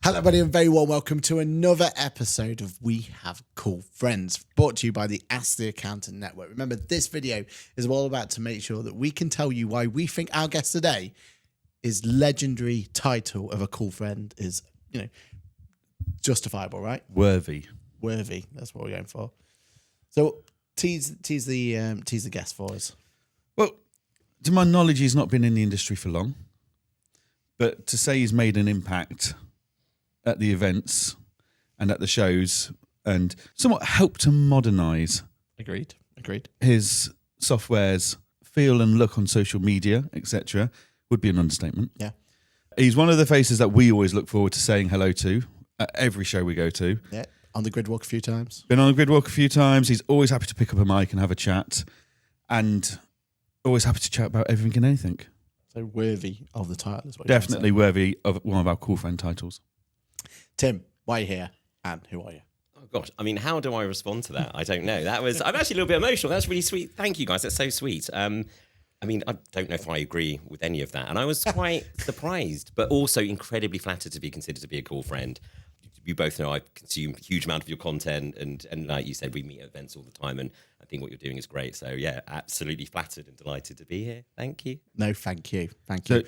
Hello, everybody, and very warm welcome to another episode of We Have Cool Friends, brought to you by the Ask the Accountant Network. Remember, this video is all about to make sure that we can tell you why we think our guest today is legendary title of a cool friend is, justifiable, right? Worthy. That's what we're going for. So tease the guest for us. Well, to my knowledge, he's not been in the industry for long, but to say he's made an impact at the events and at the shows and somewhat helped to modernise Agreed. his software's feel and look on social media, etc., would be an understatement. Yeah. He's one of the faces that we always look forward to saying hello to at every show we go to. Yeah. On the grid walk a few times. Been on the grid walk a few times. He's always happy to pick up a mic and have a chat, and always happy to chat about everything and anything. So worthy of the title is what you're Definitely worthy of one of our cool friend titles. Tim, why are you here? And who are you? Oh gosh, I mean, how do I respond to that? I don't know. I'm actually a little bit emotional. That's really sweet. Thank you guys. That's so sweet. I mean, I don't know if I agree with any of that. And I was quite surprised, but also incredibly flattered to be considered to be a cool friend. You both know I consume a huge amount of your content, and like you said, we meet at events all the time, and I think what you're doing is great. So yeah, absolutely flattered and delighted to be here. Thank you. No, thank you. So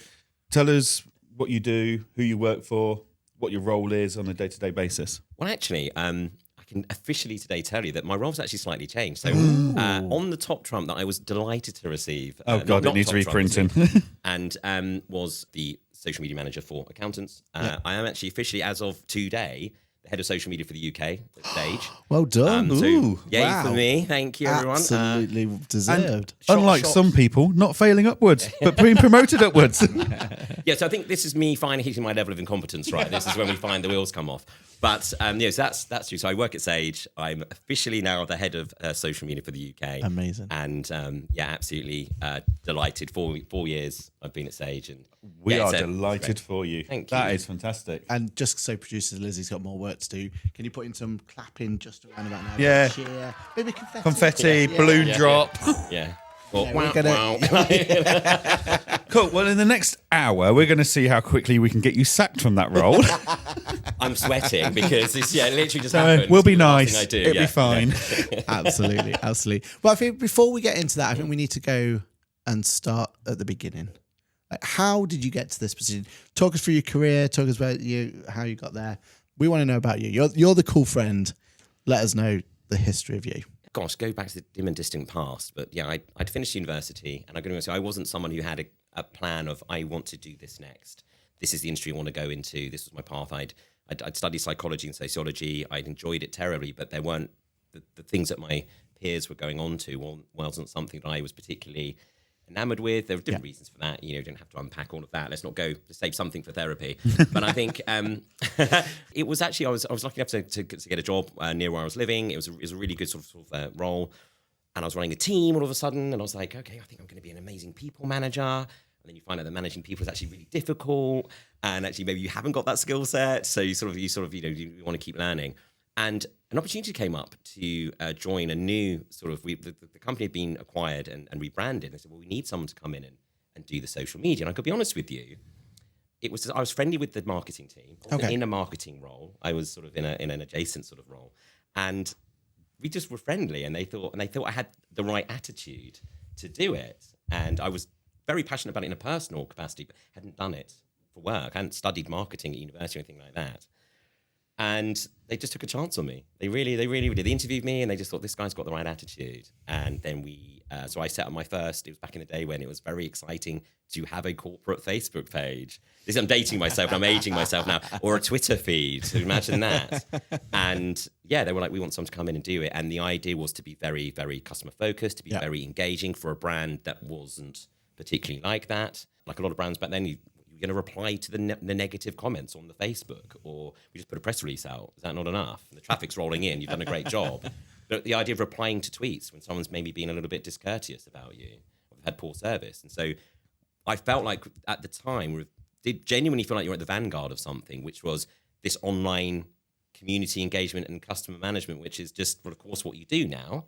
tell us what you do, who you work for, what your role is on a day-to-day basis. Well, actually, I can officially today tell you that my role's actually slightly changed. So on the top trump that I was delighted to receive. It needs reprinting. and was the social media manager for accountants. I am actually officially, as of today, the head of social media for the UK at Stage. Well done. Yay wow. for me. Thank you, everyone. Absolutely deserved. Unlike some people, not failing upwards, but being promoted upwards. Yeah, so I think this is me finally hitting my level of incompetence, right? This is when we find the wheels come off. But so that's true. So I work at Sage. I'm officially now the head of social media for the UK. Amazing. And absolutely delighted. 4 years I've been at Sage, and we are delighted for you. Thank That you. is fantastic. And just so producer Lizzie's got more work to do, can you put in some clapping just around about now? Yeah. Cheer. Maybe confetti. Confetti, balloon drop. Yeah. Well, we're gonna- Cool. Well, in the next hour, we're going to see how quickly we can get you sacked from that role. I'm sweating because it's it literally just happened. We'll be The last nice. thing I do, It'll be fine. Absolutely. Well, I think before we get into that, I think we need to go and start at the beginning. Like, how did you get to this position? Talk us through your career. Talk us about how you got there. We want to know about you. You're the cool friend. Let us know the history of you. Gosh, go back to the dim and distant past. But yeah, I'd finished university, and I'm going to say I wasn't someone who had a plan of I want to do this next. This is the industry I want to go into. This was my path. I'd studied psychology and sociology. I'd enjoyed it terribly, but there weren't the things that my peers were going on to wasn't something that I was particularly enamored with. There were different reasons for that. You don't have to unpack all of that. Let's not go to save something for therapy. But I think it was actually I was lucky enough to get a job near where I was living. It was a really good sort of role, and I was running a team all of a sudden. And I was like, okay, I think I'm going to be an amazing people manager. And then you find out that managing people is actually really difficult, and actually maybe you haven't got that skill set. So you want to keep learning. And an opportunity came up to join a new sort of, the company had been acquired and rebranded. They said, well, we need someone to come in and do the social media. And I could be honest with you, I was friendly with the marketing team. I wasn't in a marketing role. I was sort of in an adjacent sort of role. And we just were friendly, and they thought I had the right attitude to do it. And I was very passionate about it in a personal capacity, but hadn't done it for work. I hadn't studied marketing at university or anything like that. And they just took a chance on me. They really did. They interviewed me, and they just thought, this guy's got the right attitude. And then so I set up my first, it was back in the day when it was very exciting to have a corporate Facebook page. I'm dating myself, I'm aging myself now, or a Twitter feed. So imagine that. And yeah, they were like, we want someone to come in and do it. And the idea was to be very, very customer focused, to be very engaging for a brand that wasn't particularly like that. Like a lot of brands back then, you're going to reply to the negative comments on the Facebook, or we just put a press release out. Is that not enough? The traffic's rolling in. You've done a great job. But the idea of replying to tweets when someone's maybe been a little bit discourteous about you, or had poor service. And so I felt like at the time, did genuinely feel like you were at the vanguard of something, which was this online community engagement and customer management, which is just, well, of course, what you do now.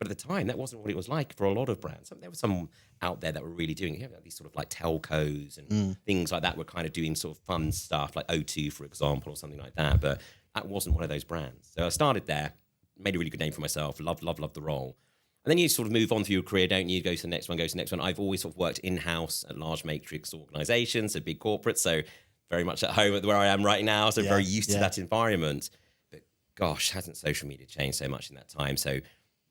But at the time, that wasn't what it was like for a lot of brands. There were some out there that were really doing it. These sort of like telcos and things like that were kind of doing sort of fun stuff, like O2, for example, or something like that. But that wasn't one of those brands. So I started there, made a really good name for myself, loved the role. And then you sort of move on through your career, don't you? Go to the next one, go to the next one. I've always sort of worked in-house at large matrix organizations, so big corporates, so very much at home at where I am right now, so very used to that environment. But gosh, hasn't social media changed so much in that time? So,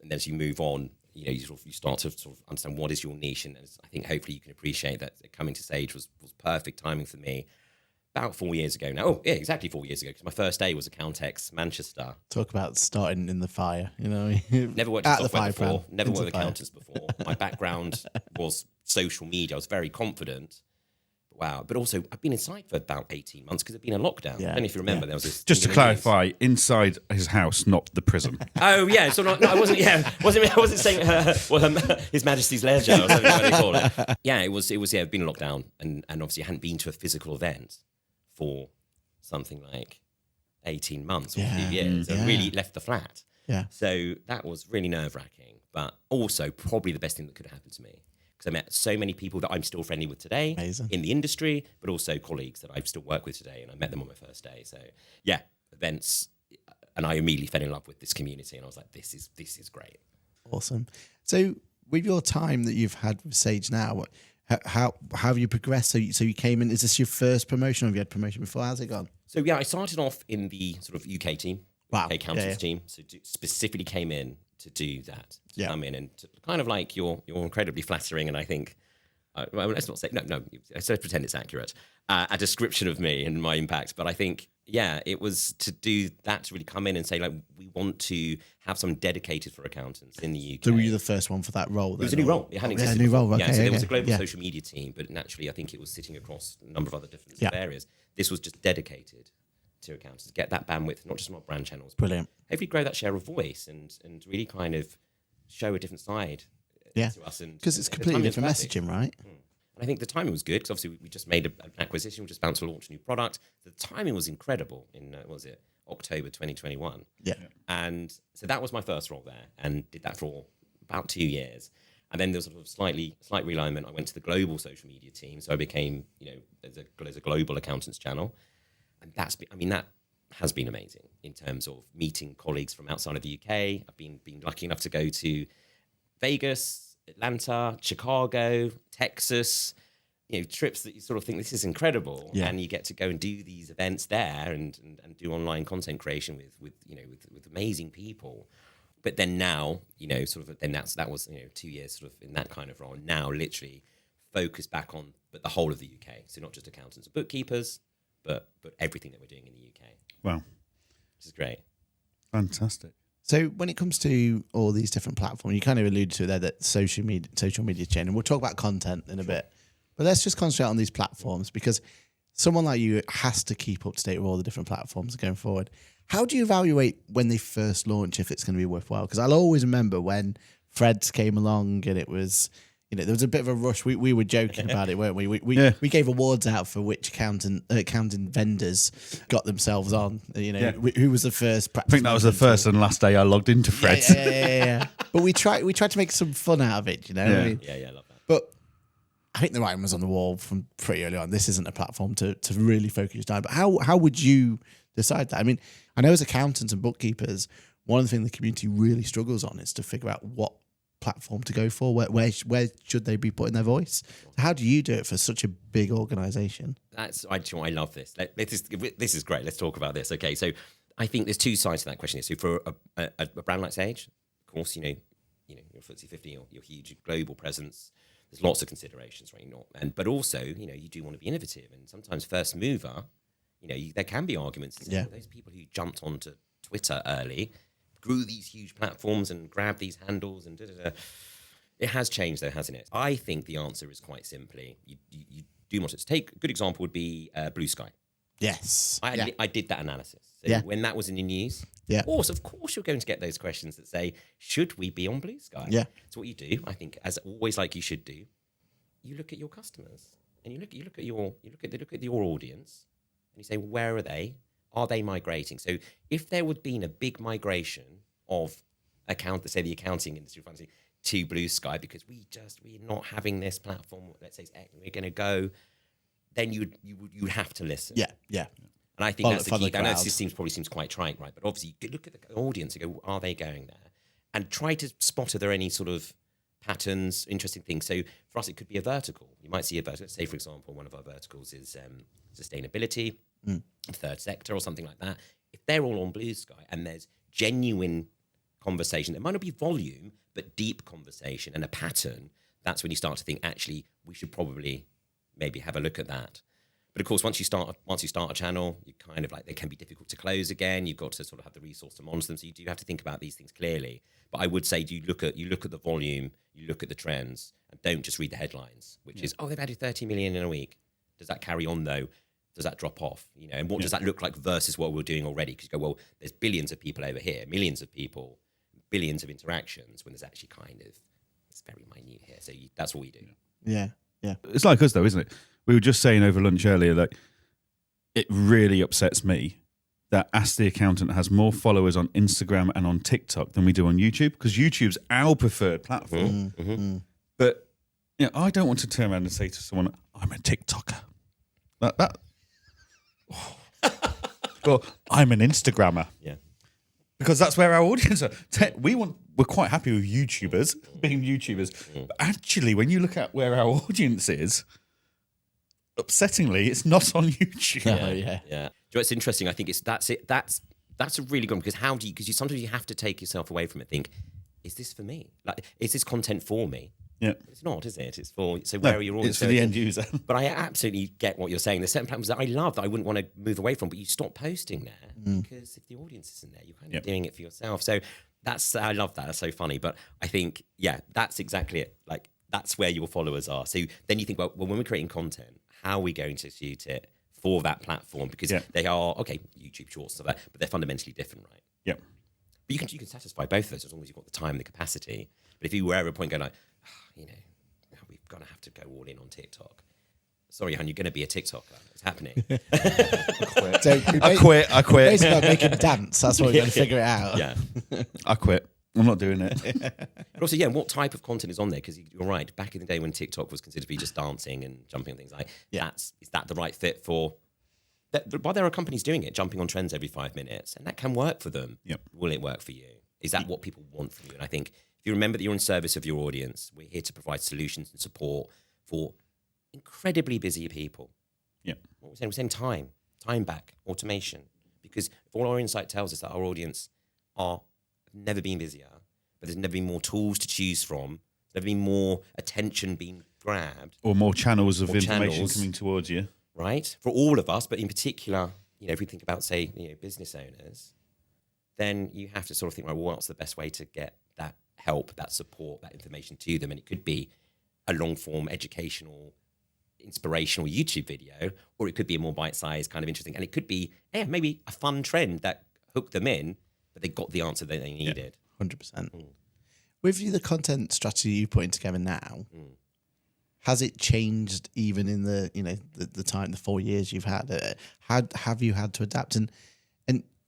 and then as you move on, you start to sort of understand what is your niche, and I think hopefully you can appreciate that coming to Sage was perfect timing for me. About 4 years ago now. Oh, yeah, exactly 4 years ago. Because my first day was Accountex Manchester. Talk about starting in the fire, Never worked in software before. Never worked with accountants before. My background was social media. I was very confident. Wow. But also, I've been inside for about 18 months because it'd been a lockdown. I don't know if you remember. There was this. Just to clarify, inside his house, not the prison. Oh, yeah. So I wasn't. Yeah, I wasn't saying His Majesty's Leisure or something like they call it. Yeah, it was. Yeah, it'd been a lockdown, and obviously I hadn't been to a physical event for something like 18 months or 2 years. And really left the flat. Yeah. So that was really nerve-wracking, but also probably the best thing that could have happened to me. Because I met so many people that I'm still friendly with today in the industry, but also colleagues that I still work with today, and I met them on my first day. So yeah, events, and I immediately fell in love with this community, and I was like, this is great. Awesome. So with your time that you've had with Sage now, how have you progressed? So you came in. Is this your first promotion, or have you had promotion before? How's it gone? So yeah, I started off in the sort of UK team, UK accountants team. So specifically came in to do that. To come in and to kind of like you're incredibly flattering, and I think well, let's not say no. Let's pretend it's accurate. A description of me and my impact, but I think it was to do that, to really come in and say like we want to have some dedicated for accountants in the UK. So were you the first one for that role? It was a new role. It hadn't existed. A new before. role. Okay, so there was a global social media team, but naturally I think it was sitting across a number of other different areas. This was just dedicated to accountants to get that bandwidth, not just on our brand channels. Brilliant. Hopefully grow that share of voice and really kind of show a different side to us. Because it's completely different messaging, right? And I think the timing was good because obviously we just made an acquisition, we just about to launch a new product. The timing was incredible in, October 2021. Yeah. And so that was my first role there and did that for about 2 years. And then there was sort of slight realignment. I went to the global social media team. So I became, there's a global accountants channel. And that has been amazing in terms of meeting colleagues from outside of the UK. I've been lucky enough to go to Vegas, Atlanta, Chicago, Texas, trips that you sort of think this is incredible. Yeah. And you get to go and do these events there and do online content creation with amazing people. But then now, that was 2 years sort of in that kind of role. Now literally focus back on the whole of the UK. So not just accountants and bookkeepers, but everything that we're doing in the UK. Wow. Which is great. Fantastic. So when it comes to all these different platforms, you kind of alluded to there that social media chain, and we'll talk about content in a bit. But let's just concentrate on these platforms, because someone like you has to keep up to date with all the different platforms going forward. How do you evaluate when they first launch if it's going to be worthwhile? Because I'll always remember when Threads came along and it was, there was a bit of a rush. We were joking about it, weren't we? We gave awards out for which accounting vendors got themselves on. Who was the first? I think that was the first and last day I logged into Threads. Yeah. But we tried to make some fun out of it. I love that. But I think the writing was on the wall from pretty early on. This isn't a platform to really focus your time. But how would you decide that? I mean, I know as accountants and bookkeepers, one of the things the community really struggles on is to figure out what platform to go for. Where should they be putting their voice? So how do you do it for such a big organisation? I love this. This is great. Let's talk about this. Okay, so I think there's two sides to that question. So for a brand like Sage, of course, you're FTSE 50, you're huge global presence. There's lots of considerations, right? But also, you do want to be innovative, and sometimes first mover, there can be arguments. Those people who jumped onto Twitter early, grew these huge platforms and grabbed these handles and It has changed though, hasn't it? I think the answer is quite simply, you do want it to take. A good example would be Blue Sky. Yes. I did that analysis. So when that was in the news, of course you're going to get those questions that say, should we be on Blue Sky? Yeah. So what you do, I think, as always, like you should do, you look at your customers and you look at your audience and you say, where are they? Are they migrating? So if there would been a big migration of say the accounting industry, to Blue Sky because we're not having this platform. Let's say we're going to go. Then you would have to listen. Yeah, yeah. And I think that's the key. I know crowd. it probably seems quite trite, right? But obviously, you look at the audience and go, are they going there? And try to spot are there any sort of patterns, interesting things. So for us, it could be a vertical. You might see a vertical. Say, for example, one of our verticals is sustainability, third sector, or something like that. If they're all on Blue Sky and there's genuine conversation, there might not be volume, but deep conversation and a pattern, that's when you start to think, actually, we should probably maybe have a look at that. But of course, once you start a channel, you kind of like, they can be difficult to close again. You've got to sort of have the resource to monitor them. So you do have to think about these things clearly. But I would say, you look at the volume, you look at the trends, and don't just read the headlines, which is, they've added 30 million in a week. Does that carry on though? Does that drop off? And what does that look like versus what we're doing already? Because you go, well, there's billions of people over here, millions of people, billions of interactions, when there's actually it's very minute here. So that's what we do. Yeah, yeah. It's like us though, isn't it? We were just saying over lunch earlier, like, it really upsets me that Ask the Accountant has more followers on Instagram and on TikTok than we do on YouTube, because YouTube's our preferred platform. But I don't want to turn around and say to someone, I'm a TikToker. Well, I'm an Instagrammer. Yeah. Because that's where our audience are. We're quite happy with YouTubers, being YouTubers. But actually, when you look at where our audience is, upsettingly, it's not on YouTube. Yeah. Do you know what's interesting? I think that's a really good one, because sometimes you have to take yourself away from it. Think, is this for me? Like, is this content for me? Yeah. It's not, is it? It's where are your audience? It's for the end user. But I absolutely get what you're saying. There's certain platforms that I love that I wouldn't want to move away from, but you stop posting there because if the audience isn't there, you're kind of doing it for yourself. So I love that. That's so funny. But I think, that's exactly it. Like, that's where your followers are. So then you think, well, when we're creating content, how are we going to shoot it for that platform? Because they are, YouTube Shorts, stuff like that, but they're fundamentally different, right? Yeah. But you can satisfy both of those as long as you've got the time and the capacity. But if you were ever at a point going like, we've got to have to go all in on TikTok. Sorry, hon, you're going to be a TikToker. It's happening. I quit. Basically, about making dance. That's what we're going to figure it out. Yeah. I quit. I'm not doing it. But also, what type of content is on there? Because you're right. Back in the day when TikTok was considered to be just dancing and jumping on things, is that the right fit for? But there are companies doing it, jumping on trends every 5 minutes, and that can work for them. Yep. Will it work for you? Is that what people want from you? And I think if you remember that you're in service of your audience, we're here to provide solutions and support for incredibly busy people. Yeah. What we're saying time back, automation. Because if all our insight tells us that our audience have never been busier, but there's never been more tools to choose from, there's never been more attention being grabbed. Or more channels of information coming towards you. Right? For all of us, but in particular, if we think about, say, business owners, then you have to sort of think, right, well, what's the best way to get that help, that support, that information to them? And it could be a long-form educational, inspirational YouTube video, or it could be a more bite-sized kind of interesting. And it could be, maybe a fun trend that hooked them in, but they got the answer that they needed. 100%. With the content strategy you putting together now, has it changed even in the the time, the 4 years you've had? Have you had to adapt, and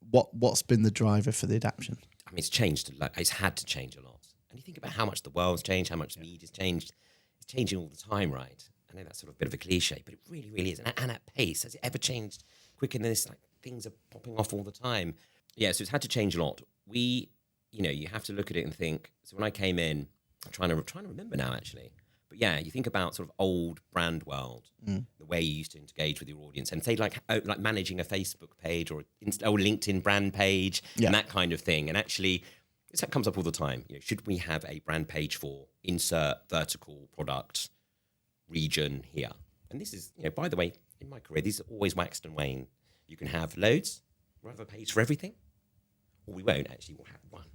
what's been the driver for the adaptation? I mean, it's changed. Like, it's had to change a lot. And you think about how much the world's changed, how much the media's changed. It's changing all the time, right? I know that's sort of a bit of a cliche, but it really, really is. And at pace, has it ever changed quicker than this? Like, things are popping off all the time. Yeah, so it's had to change a lot. You have to look at it and think. So when I came in, I'm trying to remember now, actually. But yeah, you think about sort of old brand world, the way you used to engage with your audience, and say like managing a Facebook page or LinkedIn brand page and that kind of thing. And actually, this comes up all the time. Should we have a brand page for insert vertical product region here? And this is, by the way, in my career, these are always waxed and waned. You can have loads. We'll have a page for everything, or we won't. Actually, we'll have one,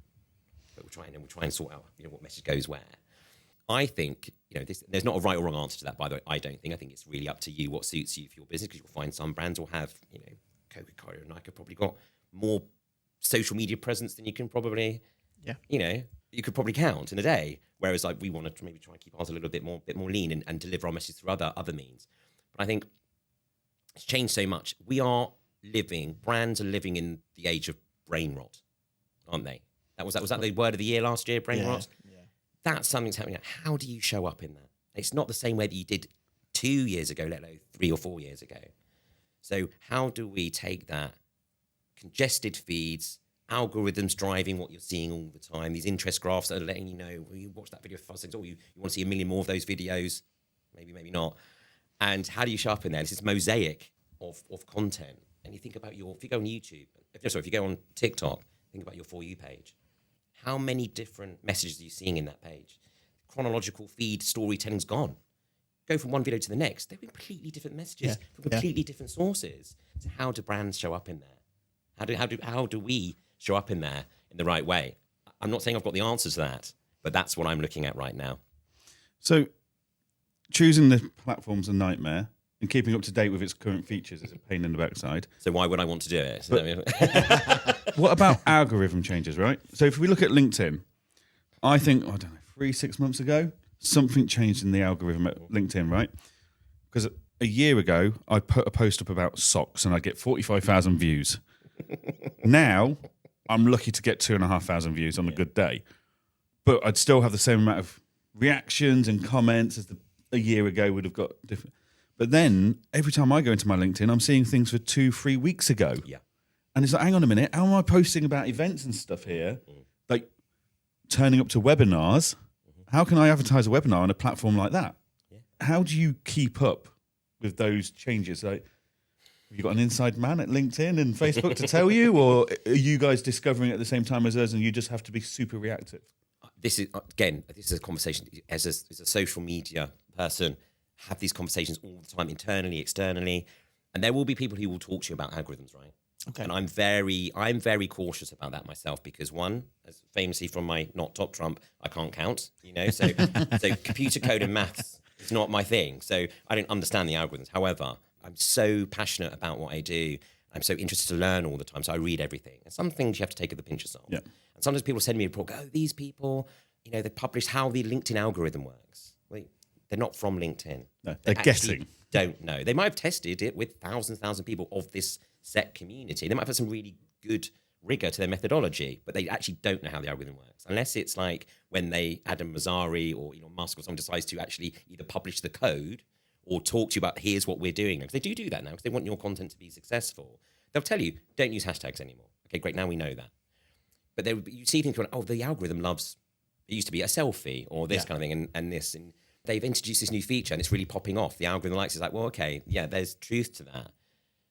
but we'll try and sort out what message goes where. I think, there's not a right or wrong answer to that, by the way. I don't think. I think it's really up to you what suits you for your business, because you'll find some brands will have, Coca-Cola and Nike have probably got more social media presence than you can probably, you could probably count in a day. Whereas like we want to maybe try and keep ours a little bit more lean and deliver our message through other means. But I think it's changed so much. Brands are living in the age of brain rot, aren't they? Was that the word of the year last year, brain rot? Yeah. That's something that's happening. How do you show up in that? It's not the same way that you did 2 years ago, let alone 3 or 4 years ago. So how do we take that congested feeds, algorithms driving what you're seeing all the time, these interest graphs that are letting you know, well, you watch that video for 5 seconds, or you want to see a million more of those videos, maybe not. And how do you show up in there? It's this mosaic of content. And you think about if you go on YouTube, if you go on TikTok, think about your For You page. How many different messages are you seeing in that page? Chronological feed storytelling's gone. Go from one video to the next. They're completely different messages from completely different sources. So how do brands show up in there? How do we show up in there in the right way? I'm not saying I've got the answers to that, but that's what I'm looking at right now. So choosing the platform's a nightmare, and keeping up to date with its current features is a pain in the backside. So why would I want to do it? What about algorithm changes, right? So if we look at LinkedIn, I think, I don't know, 3-6 months ago, something changed in the algorithm at LinkedIn, right? Because a year ago, I put a post up about socks and I get 45,000 views. Now, I'm lucky to get 2,500 views on a good day. But I'd still have the same amount of reactions and comments as a year ago would have got different. But then, every time I go into my LinkedIn, I'm seeing things for 2-3 weeks ago. Yeah. And it's like, hang on a minute, how am I posting about events and stuff here? Like, turning up to webinars. How can I advertise a webinar on a platform like that? Yeah. How do you keep up with those changes? Like, have you got an inside man at LinkedIn and Facebook to tell you, or are you guys discovering at the same time as us and you just have to be super reactive? This is a conversation as a social media person, have these conversations all the time, internally, externally, and there will be people who will talk to you about algorithms, right? Okay. And I'm very cautious about that myself, because one, as famously from my not top trump, I can't count, so computer code and maths is not my thing. So I don't understand the algorithms. However, I'm so passionate about what I do. I'm so interested to learn all the time. So I read everything. And some things you have to take with a pinch of salt. Yeah. And sometimes people send me a report, these people, they published how the LinkedIn algorithm works. Wait, they're not from LinkedIn. No, they're guessing. Don't know. They might have tested it with thousands of people of this set community. They might have had some really good rigor to their methodology, but they actually don't know how the algorithm works. Unless it's like when Adam Mazzari or Musk or someone decides to actually either publish the code or talk to you about here's what we're doing. Because they do that now because they want your content to be successful. They'll tell you, don't use hashtags anymore. Okay, great, now we know that. But you see things going, the algorithm loves, it used to be a selfie or this kind of thing and this. And they've introduced this new feature and it's really popping off. The algorithm likes it. It's like, well, okay, yeah, there's truth to that.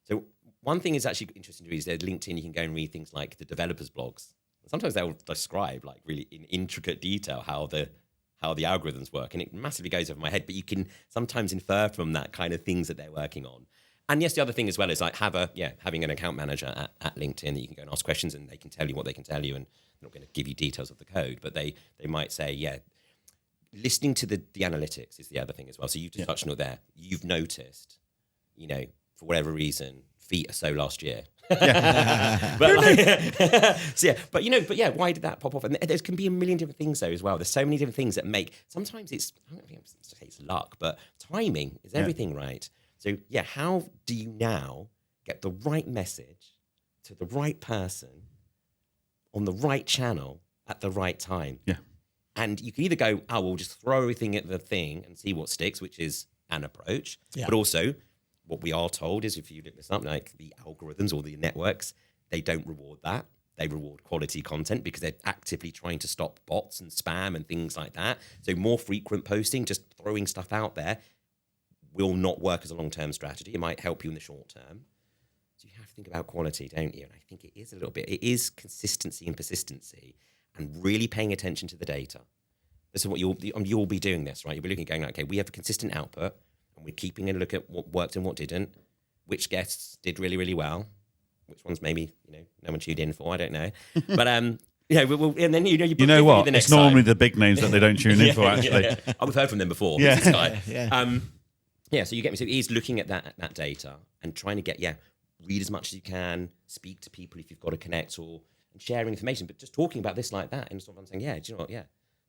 So one thing is actually interesting to read is that LinkedIn, you can go and read things like the developers' blogs. Sometimes they'll describe like really in intricate detail how the algorithms work, and it massively goes over my head. But you can sometimes infer from that kind of things that they're working on. And yes, the other thing as well is like having an account manager at LinkedIn that you can go and ask questions, and they can tell you what they can tell you, and they're not going to give you details of the code, but they might say, listening to the analytics is the other thing as well. So you've just touched on it there. You've noticed, for whatever reason, feet are so last year. But why did that pop off? And there can be a million different things though as well. There's so many different things that make, sometimes I don't think it's luck, but timing is everything, right? So how do you now get the right message to the right person on the right channel at the right time? Yeah. And you can either go, we'll just throw everything at the thing and see what sticks, which is an approach, but also what we are told is, if you look this up, like the algorithms or the networks, they don't reward that. They reward quality content because they're actively trying to stop bots and spam and things like that. So more frequent posting, just throwing stuff out there, will not work as a long-term strategy. It might help you in the short term. So you have to think about quality, don't you? And I think it is a little bit. It is consistency and persistency and really paying attention to the data. This is what you'll be doing this, right? You'll be looking, going, okay, we have a consistent output, and we're keeping a look at what worked and what didn't, which guests did really, really well, which ones maybe, no one tuned in for, I don't know. But, and then, you know what? It's normally the big names that they don't tune in for, actually. I've heard from them before. Yeah. This guy. So you get me. So he's looking at that data and trying to read as much as you can, speak to people if you've got to connect and sharing information, but just talking about this like that and sort of saying, do you know what? Yeah.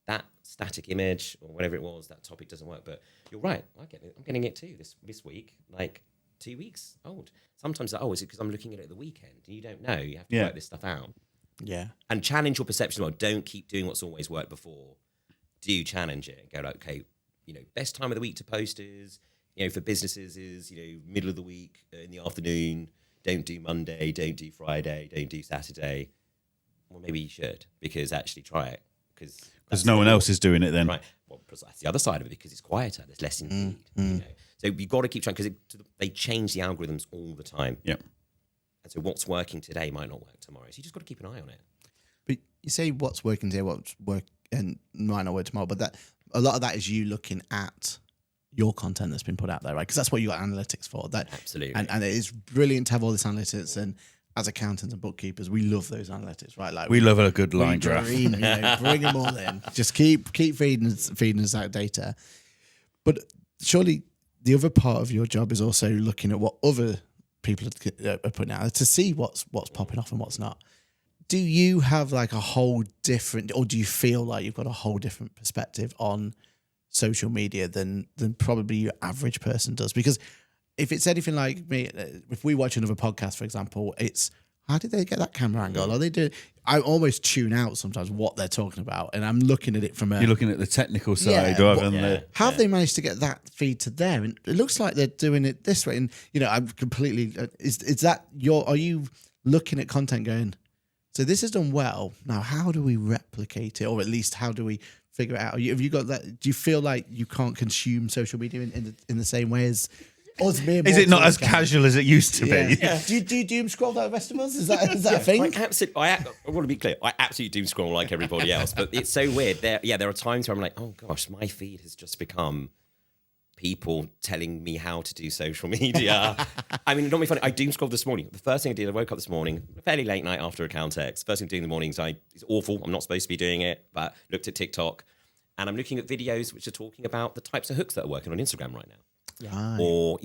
That static image or whatever it was, that topic doesn't work. But you're right. I get it. I'm getting it too this week, like 2 weeks old. Sometimes, is it because I'm looking at it at the weekend? And you don't know. You have to work this stuff out. Yeah. And challenge your perception. Well, don't keep doing what's always worked before. Do challenge it and go like, okay, best time of the week to post is, for businesses is, middle of the week in the afternoon. Don't do Monday, don't do Friday, don't do Saturday. Well, maybe you should, because actually try it. Because no one else is doing it then. Right. Well, that's the other side of it, because it's quieter. There's less in feed. So you've got to keep trying, because they change the algorithms all the time. Yeah. And so what's working today might not work tomorrow. So you just got to keep an eye on it. But you say what's working today, what's work and might not work tomorrow. But that a lot of that is you looking at your content that's been put out there, right? Because that's what you got analytics for. That Absolutely. And it is brilliant to have all this analytics. And as accountants and bookkeepers, we love those analytics, right? Like we love a good line graph. Bring them all in. Just keep feeding us that data. But surely the other part of your job is also looking at what other people are putting out to see what's popping off and what's not. Do you have like a whole different, or do you feel like you've got a whole different perspective on social media than probably your average person does? Because if it's anything like me, if we watch another podcast, for example, it's how did they get that camera angle? Are they doing? I almost tune out sometimes what they're talking about, and I'm looking at it from a. You're looking at the technical side Yeah, rather than the. How have they managed to get that feed to there? And it looks like they're doing it this way. And I'm completely. Is that your? Are you looking at content going? So this is done well. Now, how do we replicate it, or at least how do we figure it out? Have you got that? Do you feel like you can't consume social media in the same way as us? Is it not as casual as it used to be? Yeah. Do you doom scroll like the rest of us? Is that a thing? I want to be clear. I absolutely doom scroll like everybody else, but it's so weird. There are times where I'm like, oh gosh, my feed has just become people telling me how to do social media. I mean, not be funny. I doom scrolled this morning. The first thing I did, I woke up this morning, fairly late night after Account X. First thing I do in the morning is it's awful. I'm not supposed to be doing it, but looked at TikTok and I'm looking at videos which are talking about the types of hooks that are working on Instagram right now. Right. Or,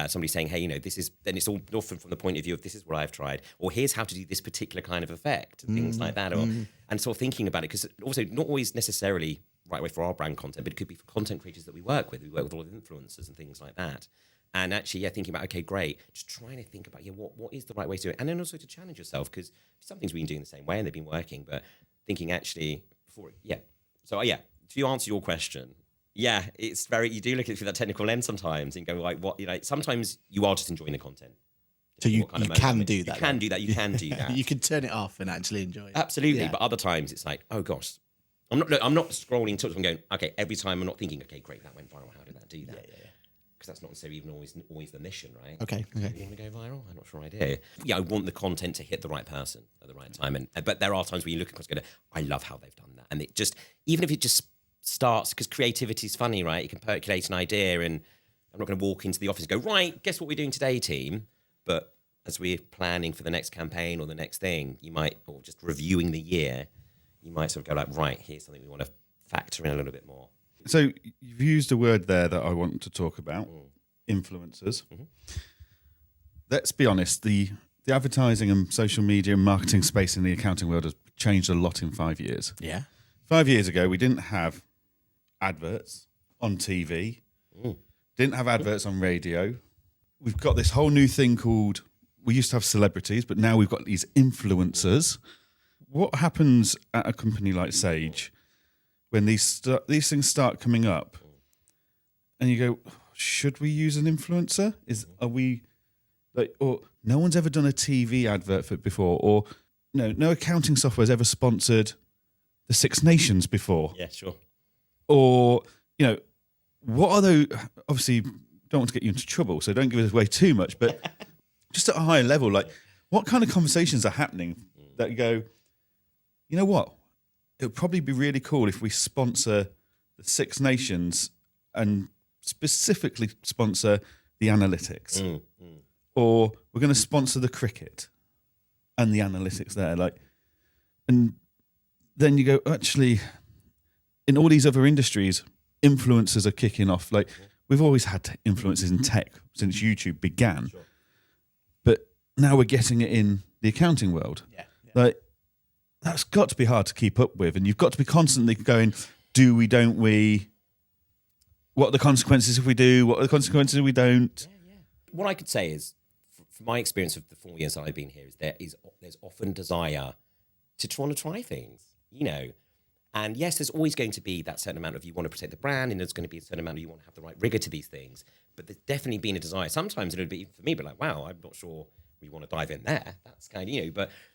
somebody saying, hey, this is, then it's all often from the point of view of this is what I've tried, or here's how to do this particular kind of effect, and things like that. And sort of thinking about it, because also not always necessarily right way for our brand content, but it could be for content creators that we work with. We work with a lot of influencers and things like that. And actually, thinking about, okay, great, just trying to think about, what is the right way to do it? And then also to challenge yourself, because some things we've been doing the same way and they've been working, but thinking actually before it, So, to answer your question, it's you do look at it through that technical lens sometimes and go, like, sometimes you are just enjoying the content. So you can do that. You can do that. You can do that. You can turn it off and actually enjoy it. Absolutely. Yeah. But other times it's like, oh gosh, I'm not scrolling TikTok and going, okay, every time I'm not thinking, okay, great, that went viral. How did that do that? Yeah. Because that's not necessarily even always the mission, right? Okay. You want to go viral? I'm not sure I do. Yeah, I want the content to hit the right person at the right time. But there are times when you look across and go, I love how they've done that. And it just, even if it just starts, because creativity is funny, right? You can percolate an idea, and I'm not going to walk into the office and go, right, guess what we're doing today, team? But as we're planning for the next campaign or the next thing, or just reviewing the year, you might sort of go like, right, here's something we want to factor in a little bit more. So you've used a word there that I want to talk about, influencers. Mm-hmm. Let's be honest, the advertising and social media and marketing space in the accounting world has changed a lot in 5 years. Yeah. 5 years ago, we didn't have adverts on TV, didn't have adverts on radio. We've got this whole new thing called, we used to have celebrities, but now we've got these influencers. What happens at a company like Sage when these things start coming up and you go, should we use an influencer? Are we like, or no one's ever done a TV advert for it before, or no accounting software's ever sponsored the Six Nations before. Yeah, sure. Or, what are those, obviously don't want to get you into trouble, so don't give it away too much, but just at a higher level, like what kind of conversations are happening that you go, you know what? It would probably be really cool if we sponsor the Six Nations and specifically sponsor the analytics. Or we're going to sponsor the cricket and the analytics there. And then you go, actually, in all these other industries, influencers are kicking off. Like we've always had influencers in tech since YouTube began. Sure. But now we're getting it in the accounting world. Yeah. Like, that's got to be hard to keep up with, and you've got to be constantly going, do we, don't we? What are the consequences if we do? What are the consequences if we don't? Yeah. What I could say is, from my experience of the 4 years that I've been here, is there's often desire to want to try things, you know. And yes, there's always going to be that certain amount of you want to protect the brand, and there's going to be a certain amount of you want to have the right rigor to these things. But there's definitely been a desire. Sometimes it would be for me, but like, wow, I'm not sure we want to dive in there. That's kind of, you know,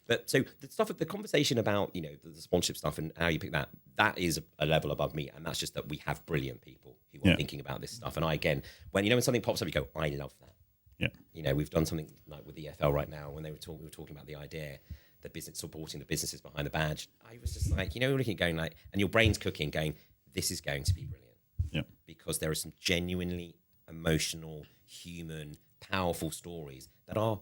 but so the stuff, the conversation about, you know, the sponsorship stuff and how you pick that is a level above me. And that's just that we have brilliant people who are thinking about this stuff. And I, again, when something pops up, you go, I love that. Yeah. You know, we've done something like with the EFL right now when we were talking about the idea, the business supporting the businesses behind the badge. I was just like, you know, looking at going like, and your brain's cooking, going, this is going to be brilliant. Yeah. Because there are some genuinely emotional, human, powerful stories that are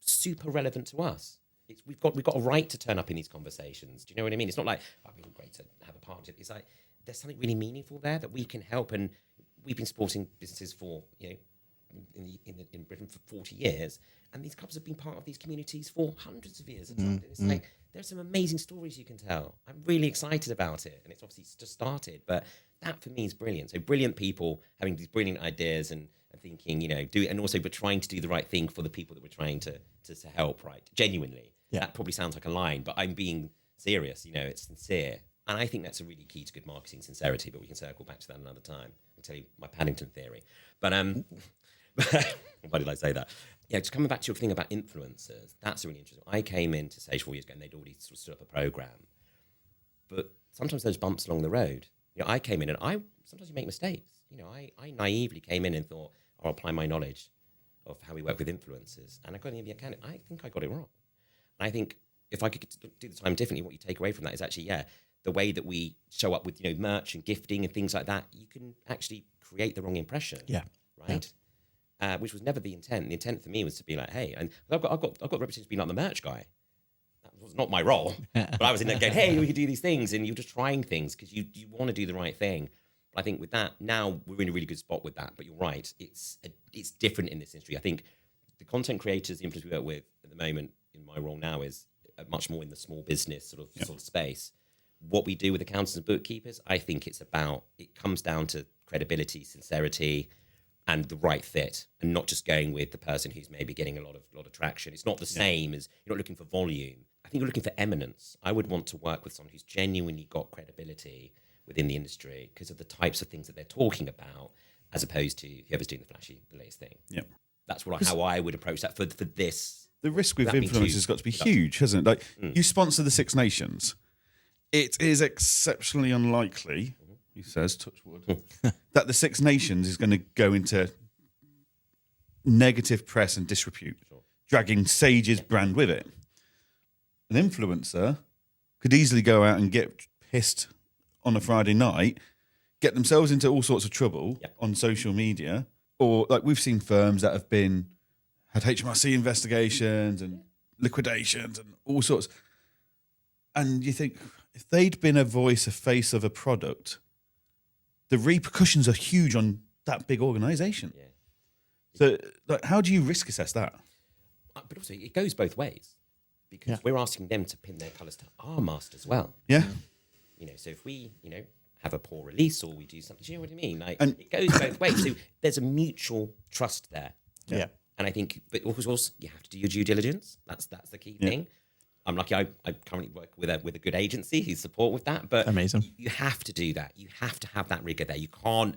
super relevant to us. We've got a right to turn up in these conversations. Do you know what I mean? It's not like, oh, it'd be great to have a partnership. It's like there's something really meaningful there that we can help, and we've been supporting businesses for, you know, in Britain for 40 years, and these clubs have been part of these communities for hundreds of years. It's like there's some amazing stories you can tell. I'm really excited about it, and it's obviously just started, but that for me is brilliant. So brilliant people having these brilliant ideas and thinking, you know, do it, and also but trying to do the right thing for the people that we're trying to help, right? Genuinely. That probably sounds like a line, but I'm being serious. You know, it's sincere. And I think that's a really key to good marketing, sincerity, but we can circle back to that another time. I'll tell you my Paddington theory. But why did I say that? Yeah, just coming back to your thing about influencers, that's really interesting. I came into Sage 4 years ago and they'd already sort of stood up a program. But sometimes those bumps along the road, you know, I came in and sometimes you make mistakes. You know, I naively came in and thought, I'll apply my knowledge of how we work with influencers. And I got in the account. I think I got it wrong. And I think if I could do the time differently, what you take away from that is actually, the way that we show up with, you know, merch and gifting and things like that, you can actually create the wrong impression. Yeah. Right? Yeah. Which was never the intent. The intent for me was to be like, hey, and I've got a reputation to be like the merch guy. That was not my role. But I was in there going, hey, we could do these things. And you're just trying things because you want to do the right thing. But I think with that, now we're in a really good spot with that. But you're right. It's different in this industry. I think the content creators, the influencers we work with at the moment in my role now is much more in the small business sort of space. What we do with accountants and bookkeepers, I think it comes down to credibility, sincerity, and the right fit, and not just going with the person who's maybe getting a lot of traction. It's not the same as, you're not looking for volume. I think you're looking for eminence. I would want to work with someone who's genuinely got credibility within the industry because of the types of things that they're talking about, as opposed to whoever's doing the latest thing. Yeah, that's how I would approach that for this. The risk with influencers has got to be huge, hasn't it? Like you sponsor the Six Nations. It is exceptionally unlikely, he says, touch wood, that the Six Nations is going to go into negative press and disrepute, dragging Sage's brand with it. An influencer could easily go out and get pissed on a Friday night, get themselves into all sorts of trouble on social media, or like we've seen firms that have had HMRC investigations and liquidations and all sorts. And you think, if they'd been a voice, a face of a product, the repercussions are huge on that big organisation. Yeah. So, like, how do you risk assess that? But also, it goes both ways because we're asking them to pin their colours to our mast as well. Yeah. You know, so if we, you know, have a poor release or we do something, do you know what I mean? Like, it goes both ways. So there's a mutual trust there. Yeah. And I think, but also you have to do your due diligence. That's the key thing. I'm lucky. I currently work with a good agency who support with that. But amazing. You have to do that. You have to have that rigor there. You can't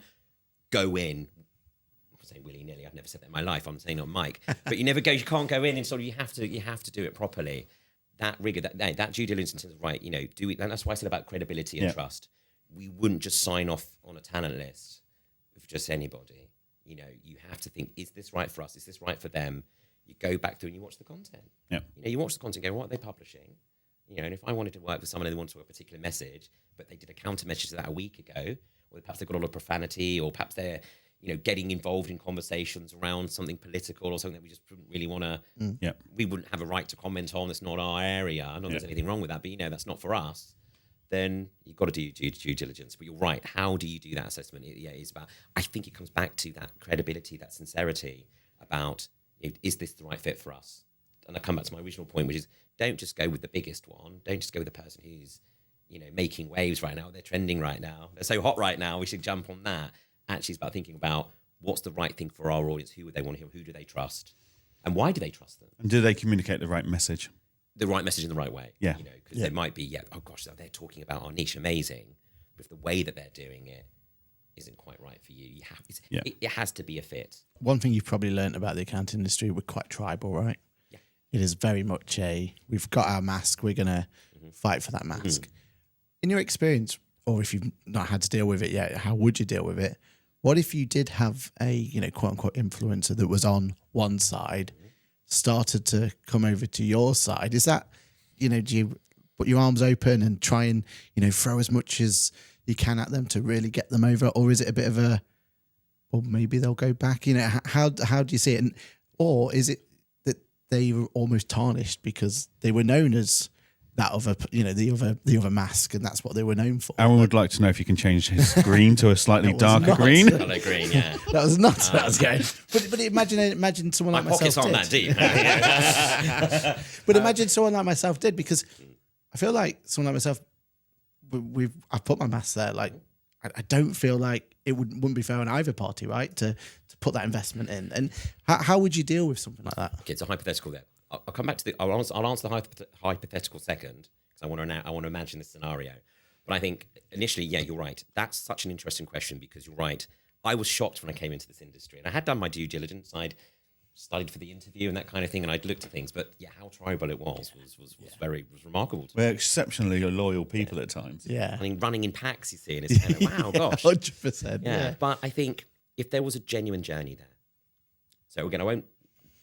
go in. I'm saying willy nilly. I've never said that in my life. I'm saying on mic. But you can't go in and sort of you have to do it properly. That rigor, that due diligence in terms of right, you know, do it. And that's why I said about credibility and trust. We wouldn't just sign off on a talent list of just anybody. You know, you have to think: is this right for us? Is this right for them? You go back through and you watch the content. Yeah. You know, you watch the content, go, what are they publishing? You know, and if I wanted to work with someone and they wanted to work a particular message, but they did a counter message to that a week ago, or perhaps they've got a lot of profanity, or perhaps they're, you know, getting involved in conversations around something political or something that we just wouldn't really want to, we wouldn't have a right to comment on. It's not our area. I don't think there's anything wrong with that, but, you know, that's not for us. Then you've got to do due diligence. But you're right. How do you do that assessment? It's about, I think it comes back to that credibility, that sincerity about, is this the right fit for us? And I come back to my original point, which is don't just go with the biggest one. Don't just go with the person who's, you know, making waves right now. They're trending right now. They're so hot right now. We should jump on that. Actually, it's about thinking about what's the right thing for our audience. Who would they want to hear? Who do they trust? And why do they trust them? And do they communicate the right message? the right message in the right way. Yeah. You know, because there might be, oh gosh, they're talking about our niche, amazing. But if the way that they're doing it isn't quite right for you, it has to be a fit. One thing you've probably learned about the accounting industry, we're quite tribal, right? Yeah. It is very much we've got our mask, we're going to fight for that mask. In your experience, or if you've not had to deal with it yet, how would you deal with it? What if you did have a, quote unquote influencer that was on one side, started to come over to your side? Is that, do you put your arms open and try and, throw as much as you can at them to really get them over? Or is it a bit of well, maybe they'll go back? How do you see it? Or is it that they were almost tarnished because they were known as that other, the other mask, and that's what they were known for? Aaron would like to know if you can change his green to a slightly darker green. Colour green, yeah. That was not what I was going. But imagine someone like myself pockets aren't did. that deep. But imagine someone like myself did, because I feel like someone like myself, I've put my mask there. Like, I don't feel like it wouldn't be fair on either party, right? To put that investment in. And how would you deal with something like that? Okay, it's a hypothetical there. I'll come back to I'll answer the hypothetical second, because I want to imagine this scenario. But I think initially, yeah, you're right. That's such an interesting question, because you're right. I was shocked when I came into this industry, and I had done my due diligence. I'd studied for the interview and that kind of thing, and I'd looked at things. But yeah, how tribal it was remarkable. We're exceptionally loyal people at times. Yeah, I mean, running in packs, you see, and it's kind of wow, gosh, 100%. Yeah, but I think if there was a genuine journey there, so again, I won't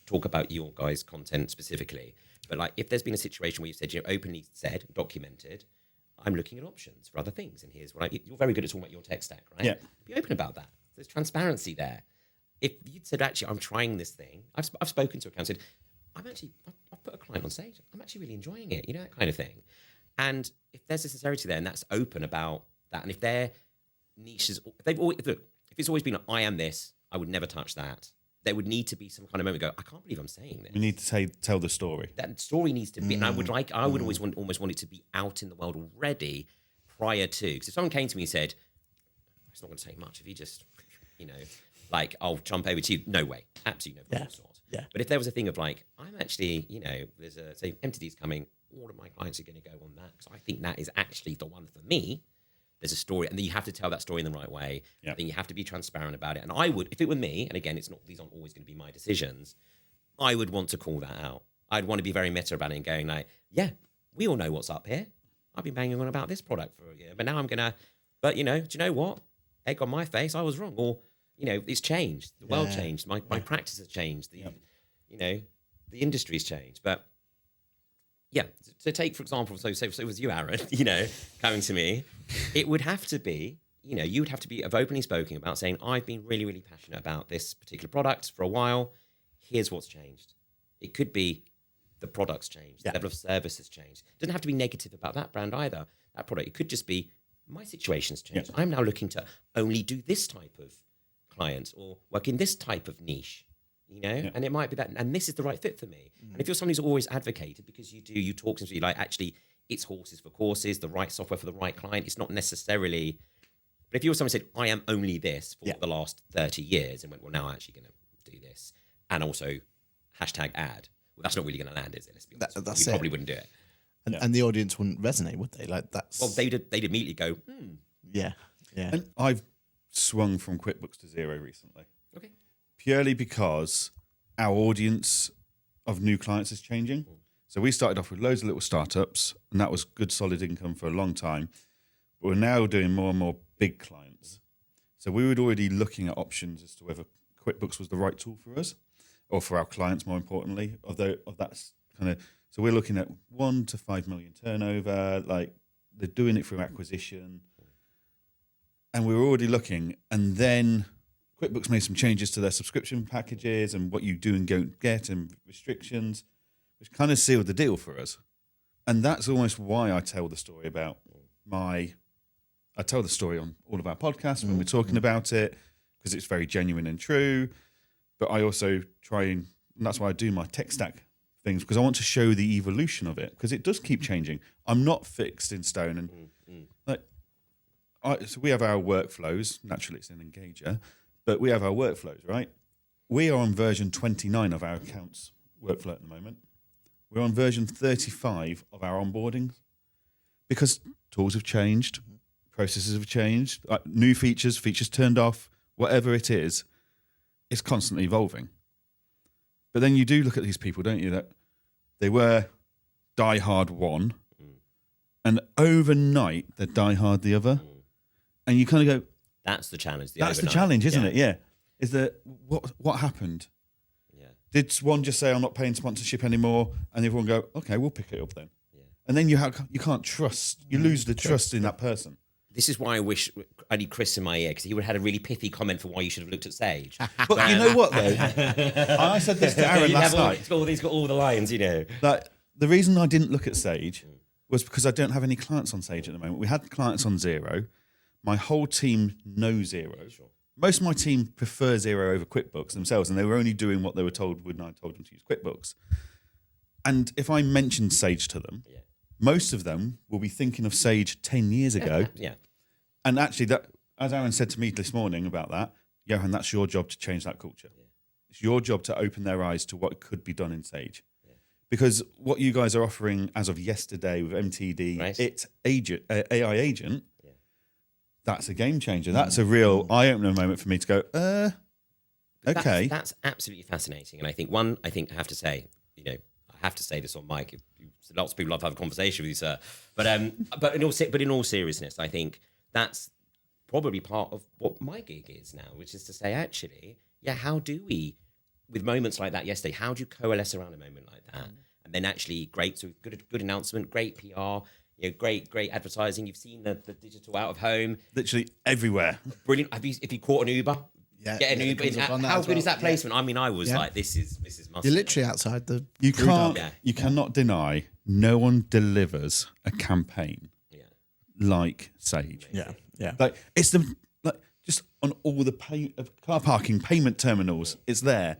talk about your guys' content specifically, but like if there's been a situation where you said, openly said, documented, I'm looking at options for other things, and here's what you're very good at talking about your tech stack, right? Yeah. Be open about that. There's transparency there. If you'd said, actually, I'm trying this thing, I've spoken to accounts, said, I've put a client on stage, I'm actually really enjoying it, that kind of thing. And if there's a sincerity there and that's open about that, and if their niches, if it's always been, I am this, I would never touch that, there would need to be some kind of moment go, I can't believe I'm saying this. We need to tell the story. That story needs to be, and I would always almost want it to be out in the world already prior to, because if someone came to me and said, it's not going to take much if you just, like, I'll jump over to you. No way. Absolutely no way. Of course not. Yeah. But if there was a thing of like, I'm actually, there's say MTD's coming, all of my clients are going to go on that, because I think that is actually the one for me. There's a story, and then you have to tell that story in the right way. Yeah. Then you have to be transparent about it. And I would, if it were me, and again, these aren't always going to be my decisions, I would want to call that out. I'd want to be very meta about it and going like, yeah, we all know what's up here. I've been banging on about this product for a year, but now I'm going to, but do you know what? Egg on my face, I was wrong. Or, it's changed. The world changed. My practice has changed. The industry's changed. But yeah, so take, for example, so with you, Aaron, coming to me, it would have to be, you would have to be openly spoken about saying, I've been really, really passionate about this particular product for a while. Here's what's changed. It could be the product's changed. The level of service has changed. It doesn't have to be negative about that brand either, that product. It could just be, my situation's changed. I'm now looking to only do this type of client or work in this type of niche. And it might be that, and this is the right fit for me. And if you're somebody who's always advocated, because you talk to like, actually, it's horses for courses, the right software for the right client. It's not necessarily, but if you were someone who said, I am only this for the last 30 years, and went, well, now I'm actually going to do this, and also #ad, well, that's not really going to land, is it? Let's be honest. We probably wouldn't do it. And the audience wouldn't resonate, would they? Like that's. Well, they'd immediately go, Yeah. And I've swung from QuickBooks to Xero recently. Okay. Purely because our audience of new clients is changing. So we started off with loads of little startups, and that was good, solid income for a long time. But we're now doing more and more big clients. So we were already looking at options as to whether QuickBooks was the right tool for us, or for our clients, more importantly. So we're looking at 1 to 5 million turnover. Like, they're doing it through acquisition, and we were already looking. And then QuickBooks made some changes to their subscription packages and what you do and don't get, and restrictions, which kind of sealed the deal for us. And that's almost why I tell the story about I tell the story on all of our podcasts when we're talking about it, because it's very genuine and true. But I also try and that's why I do my tech stack things, because I want to show the evolution of it, because it does keep changing. I'm not fixed in stone. And so we have our workflows. Naturally, it's an engager. But we have our workflows, right? We are on version 29 of our accounts workflow at the moment. We're on version 35 of our onboarding because tools have changed, processes have changed, new features turned off, whatever it is, it's constantly evolving. But then you do look at these people, don't you, that they were Die Hard 1 and overnight they're Die Hard the other. And you kind of go, that's the challenge. That's the challenge, isn't it? Yeah. Is that what happened? Yeah. Did one just say, I'm not paying sponsorship anymore? And the other one go, okay, we'll pick it up then. Yeah. And then you can't trust, you lose the trust in that person. This is why I wish I need Chris in my ear, because he would have had a really pithy comment for why you should have looked at Sage. But you know what, though? I said this to Aaron last night. He's got all the lines, you know. Like, the reason I didn't look at Sage was because I don't have any clients on Sage at the moment. We had clients on Xero. My whole team knows Xero. Sure. Most of my team prefer Xero over QuickBooks themselves, and they were only doing what they were told when I told them to use QuickBooks. And if I mentioned Sage to them, most of them will be thinking of Sage 10 years ago. Yeah. And actually, that, as Aaron said to me this morning about that, Johann, that's your job to change that culture. Yeah. It's your job to open their eyes to what could be done in Sage. Yeah. Because what you guys are offering as of yesterday with MTD, it's AI agent, that's a game changer. That's a real eye-opener moment for me to go, okay. That's absolutely fascinating. And I think I have to say, you know, I have to say this on mic. Lots of people love to have a conversation with you, sir. But in all seriousness, I think that's probably part of what my gig is now, which is to say, actually, how do we, with moments like that yesterday, how do you coalesce around a moment like that? And then actually, great, so good announcement, great PR, you know, great advertising. You've seen the digital out of home, literally everywhere. Brilliant. If you caught an Uber? Get an Uber. How good is that placement? I mean, I was like, this is must. You're literally outside the. You cannot deny. No one delivers a campaign like Sage. Yeah. Like it's just on all the car parking payment terminals. It's there.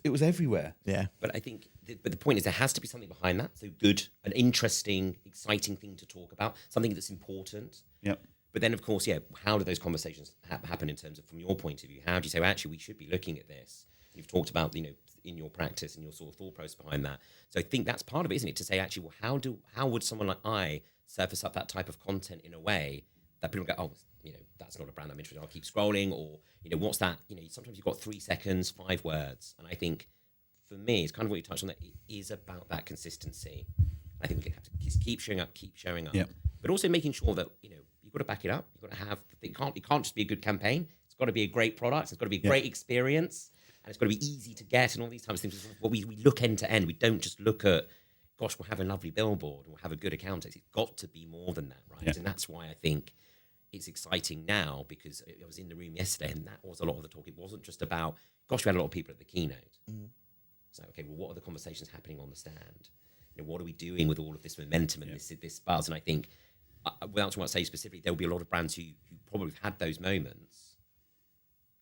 It was everywhere. Yeah. But I think, but the point is, there has to be something behind that. So good, an interesting, exciting thing to talk about, something that's important. Yeah. But then, of course, how do those conversations happen in terms of, from your point of view? How do you say, actually, we should be looking at this? You've talked about, you know, in your practice and your sort of thought process behind that. So I think that's part of it, isn't it? To say, actually, well, how would someone like I surface up that type of content in a way that people go, oh, you know, that's not a brand I'm interested in. I'll keep scrolling, or, you know, what's that? You know, sometimes you've got 3 seconds, 5 words. And I think for me, it's kind of what you touched on, that it is about that consistency. I think we have to just keep showing up, but also making sure that, you know, you've got to back it up. You've got to have, it can't just be a good campaign. It's got to be a great product. It's got to be a great experience, and it's got to be easy to get, and all these types of things. Well, we look end to end. We don't just look at, gosh, we'll have a lovely billboard and we'll have a good account. It's got to be more than that, right? Yeah. And that's why I think it's exciting now, because I was in the room yesterday and that was a lot of the talk. It wasn't just about, gosh, we had a lot of people at the keynote. So, okay, well, what are the conversations happening on the stand? You know, what are we doing with all of this momentum and this buzz? And I think, without talking about Sage specifically, there will be a lot of brands who probably have had those moments.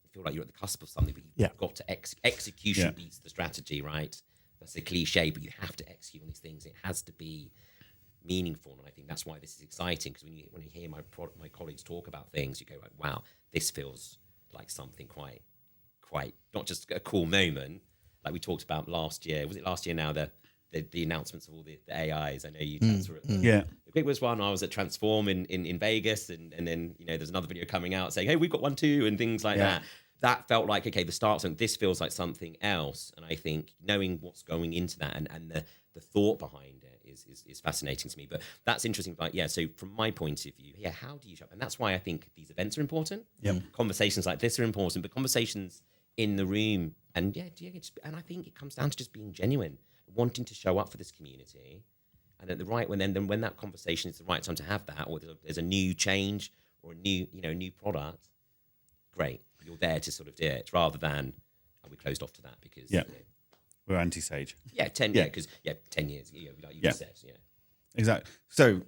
You feel like you're at the cusp of something, but you've got to execution beats the strategy, right? That's a cliche, but you have to execute on these things. It has to be meaningful, and I think that's why this is exciting, because when you hear my colleagues talk about things, you go like, wow, this feels like something quite not just a cool moment, like we talked about last year. Was it last year now, the announcements of all the AIs? I know you transfer it. The quickest one, I was at Transform in Vegas, and then, you know, there's another video coming out saying, hey, we've got one too, and things like that. That felt like, okay, the start, so this feels like something else. And I think knowing what's going into that and the thought behind it is fascinating to me. But that's interesting. But so from my point of view, how do you shop? And that's why I think these events are important. Conversations like this are important, but conversations in the room, and I think it comes down to just being genuine, wanting to show up for this community. And at the right when when that conversation is the right time to have that, or there's a new change or a new product, great. You're there to sort of do it, rather than we closed off to that because we're anti-Sage. 10 years, 10 years, like you said. Exactly. So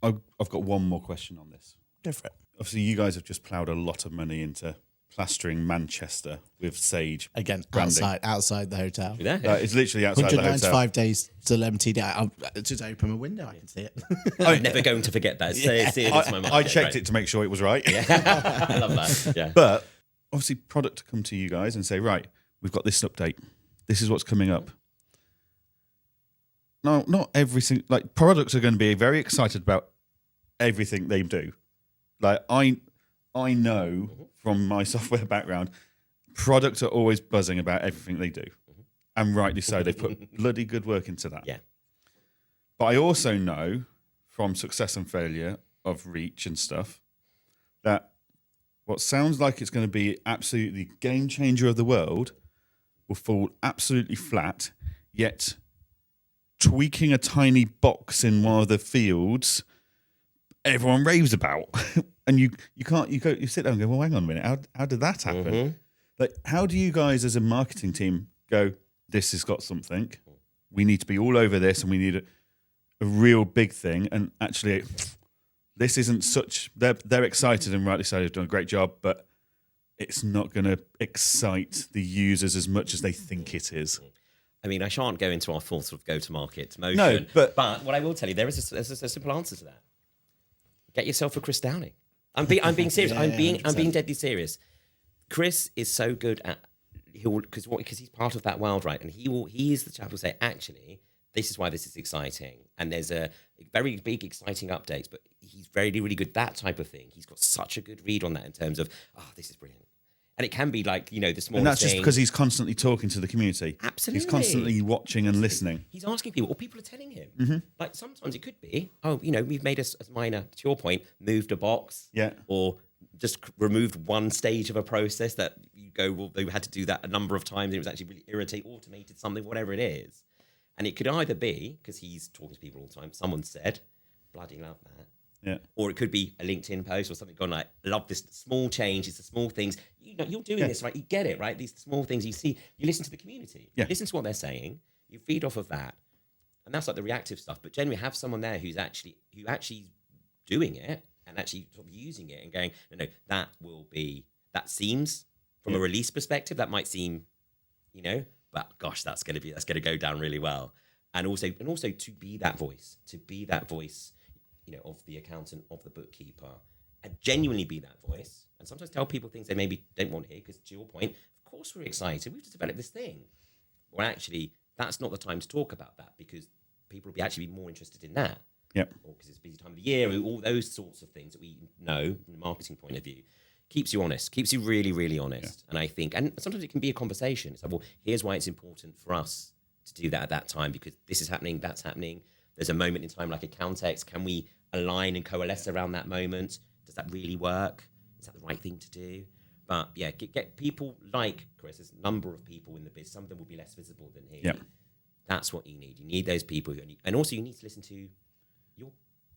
I've got one more question on this. Go for it. Obviously, you guys have just ploughed a lot of money into plastering Manchester with Sage again, branding. outside the hotel. It's literally outside the hotel. 195 days till MTD. I'll just open a window. I can see it. I'm never going to forget that. I checked it to make sure it was right. I love that. Yeah. But obviously, product to come to you guys and say, right, we've got this update. This is what's coming up. not every single, like, products are going to be very excited about everything they do. Like, I know from my software background, products are always buzzing about everything they do. And rightly so. They put bloody good work into that. Yeah. But I also know from success and failure of reach and stuff that what sounds like it's going to be absolutely game changer of the world will fall absolutely flat, yet tweaking a tiny box in one of the fields everyone raves about. And you sit there and go, well, hang on a minute, how did that happen? Like, how do you guys as a marketing team go, this has got something, we need to be all over this, and we need a real big thing, and actually this isn't such, they're excited, and rightly so, they've done a great job, but it's not going to excite the users as much as they think it is. I mean, I shan't go into our full sort of go-to-market motion. No, but what I will tell you, there's a simple answer to that. Get yourself a Chris Downing. I'm being serious. Yeah, I'm being 100%. deadly serious. Chris is so good at because he's part of that world, right? And he is the chap who'll say, actually, this is why this is exciting. And there's a very big, exciting updates, but he's really, really good at that type of thing. He's got such a good read on that in terms of, this is brilliant. And it can be like, the smallest thing. and that's just because he's constantly talking to the community. Absolutely. He's constantly watching and listening. He's asking people, or people are telling him. Like sometimes it could be, we've made a minor, to your point, moved a box. Yeah. Or just removed one stage of a process that you go, well, they had to do that a number of times. And it was actually really irritating, automated something, whatever it is. And it could either be, because he's talking to people all the time, someone said, bloody love that. Yeah. Or it could be a LinkedIn post or something going like, love this small change. It's the small things. You're doing this, right? You get it, right? These small things you see, you listen to the community. Yeah. You listen to what they're saying. You feed off of that. And that's like the reactive stuff. But generally have someone there who's actually doing it and actually sort of using it and going, no, that seems from a release perspective, that might seem, but gosh, that's going to go down really well. And also to be that voice, of the accountant, of the bookkeeper, and genuinely be that voice. And sometimes tell people things they maybe don't want to hear, because to your point, of course we're excited. We've just developed this thing. Well, actually, that's not the time to talk about that, because people will be actually more interested in that. Yep. Or because it's a busy time of the year, or all those sorts of things that we know from a marketing point of view. Keeps you honest, keeps you really, really honest. Yeah. And I think, and sometimes it can be a conversation. It's like, well, here's why it's important for us to do that at that time, because this is happening, that's happening. There's a moment in time like a context. Can we align and coalesce around that moment? Does that really work? Is that the right thing to do? But yeah, get people like Chris. There's a number of people in the biz. Some of them will be less visible than he. Yep. That's what you need. You need those people and also you need to listen to your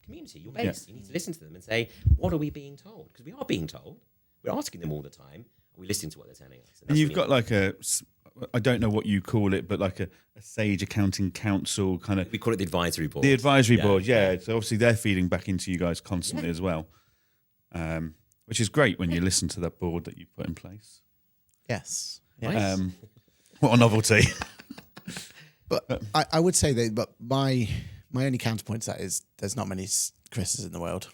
community, your base. You need to listen to them and say, what are we being told? Because we are being told. We're asking them all the time. Are we listening to what they're telling us? And you've got like I don't know what you call it, but like a Sage Accounting Council kind of. We call it the advisory board. The advisory board, yeah. So obviously they're feeding back into you guys constantly as well, which is great when you listen to that board that you've put in place. Yes. Nice. What a novelty. But I would say that, but my only counterpoint to that is there's not many Chris's in the world.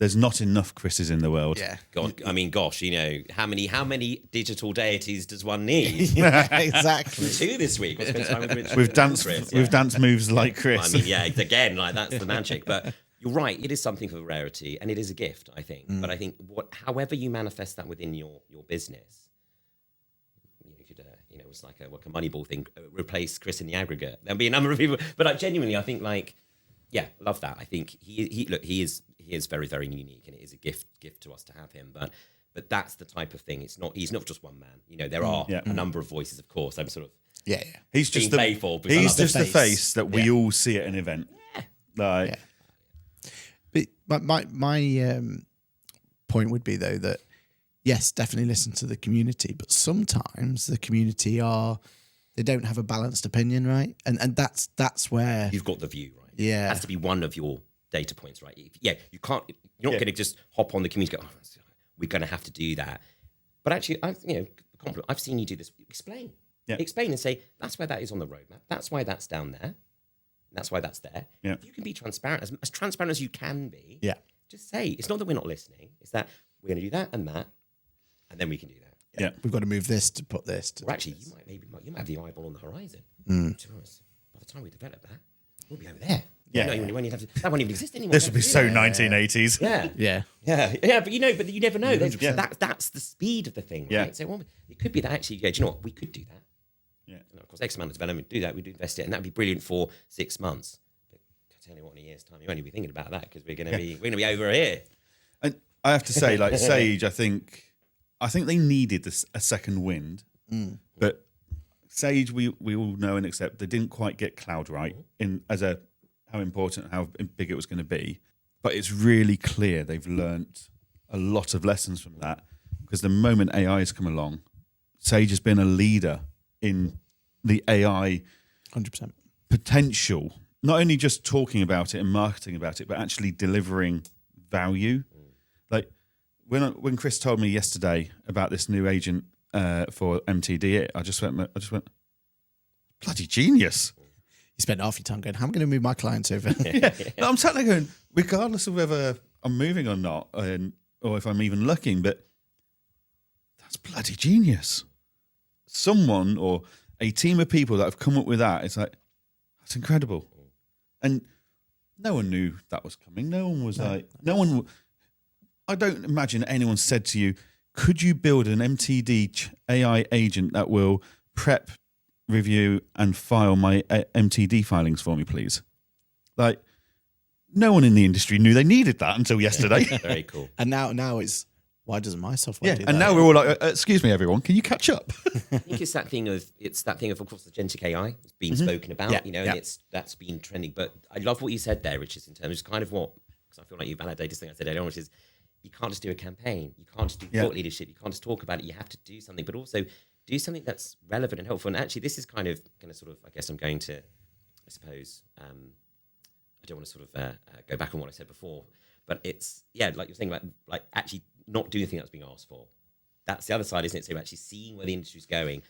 There's not enough Chris's in the world. Yeah. God, I mean, gosh, how many digital deities does one need? Exactly. 2 this week. We'll spend time with Richard. With dance, Chris, with dance moves like Chris. I mean, yeah, again, like that's the magic. But you're right. It is something for rarity, and it is a gift, I think. But I think however you manifest that within your business, you could, it's like a Moneyball thing. Replace Chris in the aggregate. There'll be a number of people, but genuinely, I think yeah, love that. I think he is very, very unique, and it is a gift to us to have him. But that's the type of thing. He's not just one man. There are a number of voices, of course. I'm sort of He's just playful. He's just the face that we all see at an event. Yeah. But my point would be though that yes, definitely listen to the community, but sometimes the community they don't have a balanced opinion, right? And that's where you've got the view, right? Yeah, it has to be one of your data points, right? Yeah, you can't. You're not going to just hop on the community. And go, we're going to have to do that. But actually, I've seen you do this. Explain, and say that's where that is on the roadmap. That's why that's down there. That's why that's there. Yeah. If you can be transparent, as transparent as you can be. Yeah. Just say it's not that we're not listening. It's that we're going to do that, and then we can do that. Yeah. We've got to move this to put this. Or actually, you might have the eyeball on the horizon. Mm. To be honest, by the time we develop that, we'll be over there. Yeah. That won't even exist anymore. This would be so 1980s. Yeah. Yeah. But you never know. 100%. That's the speed of the thing, right? Yeah. So well, it could be that actually, do you know what? We could do that. Yeah. And of course, X amount of development, do that, we'd invest it, and that'd be brilliant for 6 months. But I tell you what, in a year's time, you won't even be thinking about that because we're going to be over here. And I have to say, like Sage, I think they needed a second wind, but Sage, we all know and accept they didn't quite get cloud right in how important, how big it was going to be. But it's really clear they've learnt a lot of lessons from that, because the moment AI has come along, Sage has been a leader in the AI 100%. potential, not only just talking about it and marketing about it, but actually delivering value. Like when Chris told me yesterday about this new agent for MTD, I just went, bloody genius. You spend half your time going, how am I going to move my clients over? No, I'm sat there going, regardless of whether I'm moving or not, or if I'm even looking, but that's bloody genius. Someone or a team of people that have come up with that, it's like, that's incredible. And no one knew that was coming. No one was I don't imagine anyone said to you, could you build an MTD AI agent that will prep, review and file my MTD filings for me, please? Like, no one in the industry knew they needed that until yesterday. Very cool. And now it's, why doesn't my software do that? And now we're all like, excuse me, everyone, can you catch up? I think it's that thing of course, the agentic AI has been spoken about, and that's been trending. But I love what you said there, Richard, in terms of kind of what, because I feel like you validated this thing I said earlier on, which is you can't just do a campaign, you can't just do thought leadership, you can't just talk about it. You have to do something, but also do something that's relevant and helpful. And actually, this is kind of sort of, I guess I'm going to, I suppose, I don't want to sort of go back on what I said before, but it's, like you're saying, like actually not doing the thing that's being asked for. That's the other side, isn't it? So actually seeing where the industry's going.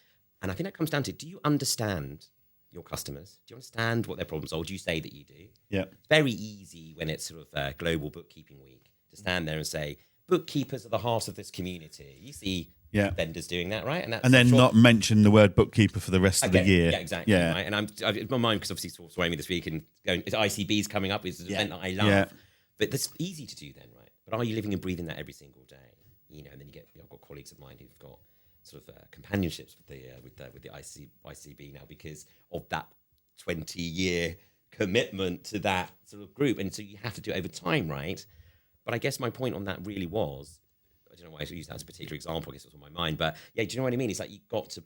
And I think that comes down to, do you understand your customers? Do you understand what their problems are? Or do you say that you do? Yeah. It's very easy when it's sort of Global Bookkeeping Week to stand there and say, bookkeepers are the heart of this community. You see vendors doing that, right? And then not mention the word bookkeeper for the rest of the year. Yeah, exactly. Yeah. Right? And I'm my mind, because obviously it's swaying me this week and going, ICB's coming up, it's an event that I love. Yeah. But that's easy to do then, right? But are you living and breathing that every single day? And then I've got colleagues of mine who've got sort of companionships with the ICB now because of that 20-year commitment to that sort of group. And so you have to do it over time, right? But I guess my point on that really was, I don't know why I used that as a particular example, I guess it was on my mind, but do you know what I mean? It's like you got to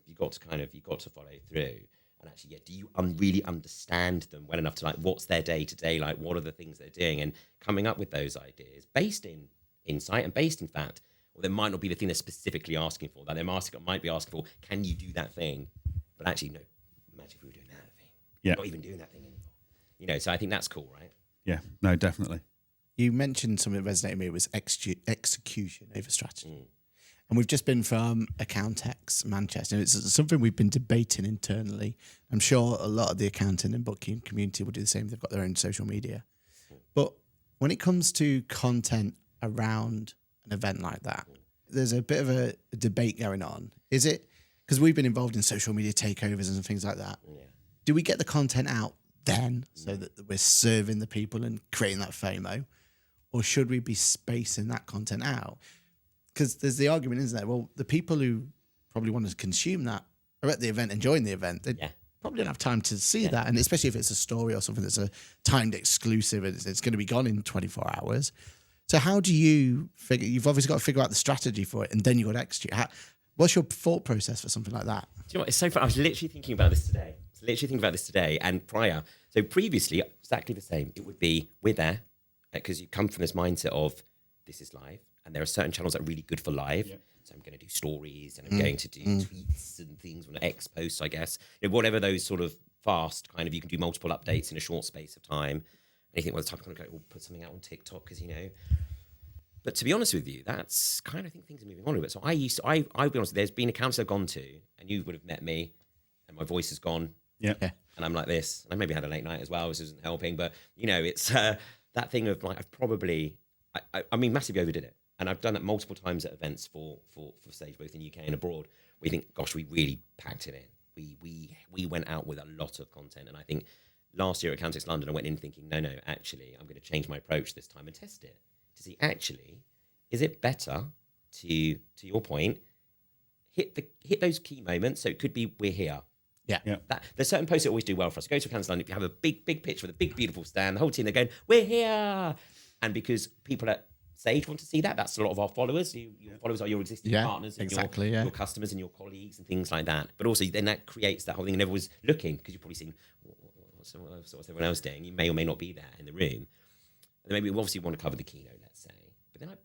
follow through. And actually, do you really understand them well enough to like, what's their day to day? Like, what are the things they're doing? And coming up with those ideas based in insight and based in fact, or there might not be the thing they're specifically asking for. That they might be asking for, can you do that thing? But actually, no, imagine if we were doing that thing. Yeah. Not even doing that thing anymore. So I think that's cool, right? Yeah, no, definitely. You mentioned something that resonated with me, was execution over strategy. And we've just been from Accountex Manchester. It's something we've been debating internally. I'm sure a lot of the accounting and bookkeeping community will do the same. They've got their own social media. But when it comes to content around an event like that, there's a bit of a debate going on. Is it, because we've been involved in social media takeovers and things like that, do we get the content out then so that we're serving the people and creating that FOMO? Or should we be spacing that content out? Because there's the argument, isn't there? Well, the people who probably want to consume that are at the event, enjoying the event. They probably don't have time to see that. And especially if it's a story or something that's a timed exclusive, it's going to be gone in 24 hours. So how do you figure, you've obviously got to figure out the strategy for it, and then you've got to execute. What's your thought process for something like that? Do you know what? It's so fun. I was literally thinking about this today. And prior. So previously, exactly the same. It would be, we're there, because you come from this mindset of, this is live. And there are certain channels that are really good for live. Yeah. So I'm going to do stories and I'm going to do tweets and things on X posts, I guess. Whatever those sort of fast kind of, you can do multiple updates in a short space of time. And you think, well, it's time to kind of go, we'll put something out on TikTok because, But to be honest with you, that's kind of, I think things are moving on a bit. So I'll be honest, there's been accounts I've gone to and you would have met me and my voice has gone. Yeah. And I'm like this. And I maybe had a late night as well, which isn't helping. But, it's that thing of like, I've probably, I mean, massively overdid it. And I've done that multiple times at events for Sage, both in the UK and abroad. We think, gosh, we really packed it in. We went out with a lot of content. And I think last year at Caltex London, I went in thinking, no, actually, I'm going to change my approach this time and test it to see, actually, is it better to your point, hit those key moments? So it could be, we're here. Yeah. There's certain posts that always do well for us. Go to Caltex London, if you have a big picture with a big, beautiful stand, the whole team, they're going, we're here. And because people at Sage want to see that, that's a lot of our followers. Your followers are your existing partners and your customers and your colleagues and things like that. But also then that creates that whole thing, and everyone's looking, because you've probably seen what's everyone else doing. You may or may not be there in the room. And maybe we obviously want to cover the keynote, let's say.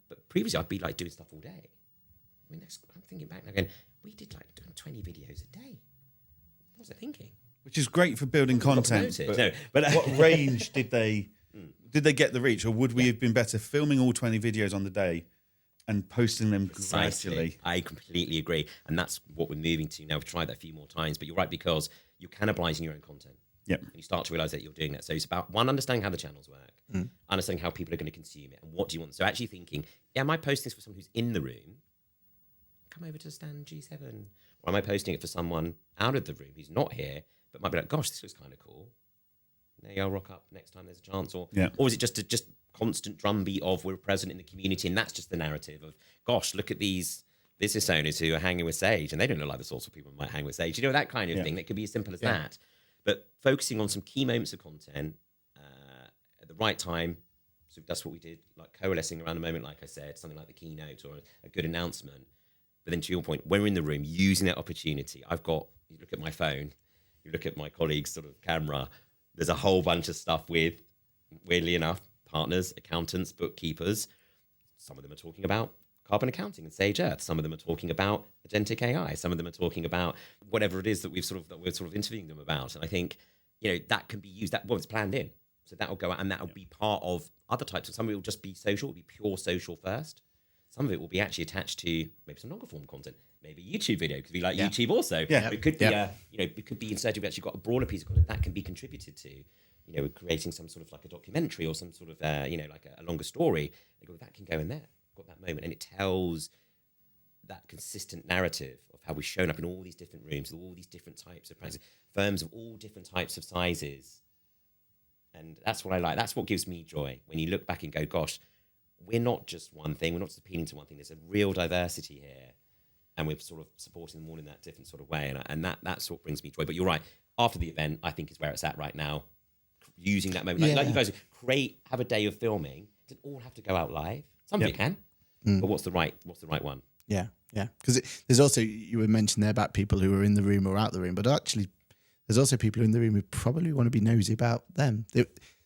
But previously I'd be like doing stuff all day. I mean, I'm thinking back now going, we did like doing 20 videos a day. What was I thinking? Which is great for building content. But what range did they get the reach, or would we have been better filming all 20 videos on the day and posting them gradually? I completely agree. And that's what we're moving to now. We've tried that a few more times, but you're right, because you're cannibalizing your own content. Yep. And you start to realize that you're doing that. So it's about, one, understanding how the channels work, understanding how people are going to consume it, and what do you want. So actually thinking, am I posting this for someone who's in the room? Come over to stand G7. Or am I posting it for someone out of the room who's not here, but might be like, gosh, this looks kind of cool. Maybe I'll rock up next time there's a chance. Or is it just a constant drumbeat of, we're present in the community, and that's just the narrative of, gosh, look at these business owners who are hanging with Sage, and they don't look like the sorts of people who might hang with Sage. You know, that kind of thing. That could be as simple as that. But focusing on some key moments of content at the right time. So that's what we did, like coalescing around a moment, like I said, something like the keynote or a good announcement. But then to your point, when we're in the room, using that opportunity, you look at my phone, you look at my colleague's sort of camera, there's a whole bunch of stuff with, weirdly enough, partners, accountants, bookkeepers. Some of them are talking about carbon accounting and Sage Earth. Some of them are talking about agentic AI. Some of them are talking about whatever it is that we're sort of interviewing them about. And I think, that can be used, it's planned in. So that will go out, and that will be part of other types. Some of it will just be social, it will be pure social first. Some of it will be actually attached to maybe some longer form content, maybe a YouTube video, could be like YouTube also. Yeah. It could be it could be inserted. We've actually got a broader piece of content that can be contributed to. We're creating some sort of like a documentary or some sort of like a longer story. That can go in there. Got that moment, and it tells that consistent narrative of how we've shown up in all these different rooms, all these different types of practices, firms of all different types of sizes. And that's what I like. That's what gives me joy when you look back and go, gosh, we're not just one thing. We're not just appealing to one thing. There's a real diversity here, and we're sort of supporting them all in that different sort of way. And that's what brings me joy. But you're right. After the event, I think is where it's at right now. Using that moment, like you guys have a day of filming. It doesn't all have to go out live. Some of it can, but what's the right one? Yeah. Because there's also, you were mentioning there about people who are in the room or out the room, but actually, there's also people in the room who probably want to be nosy about them.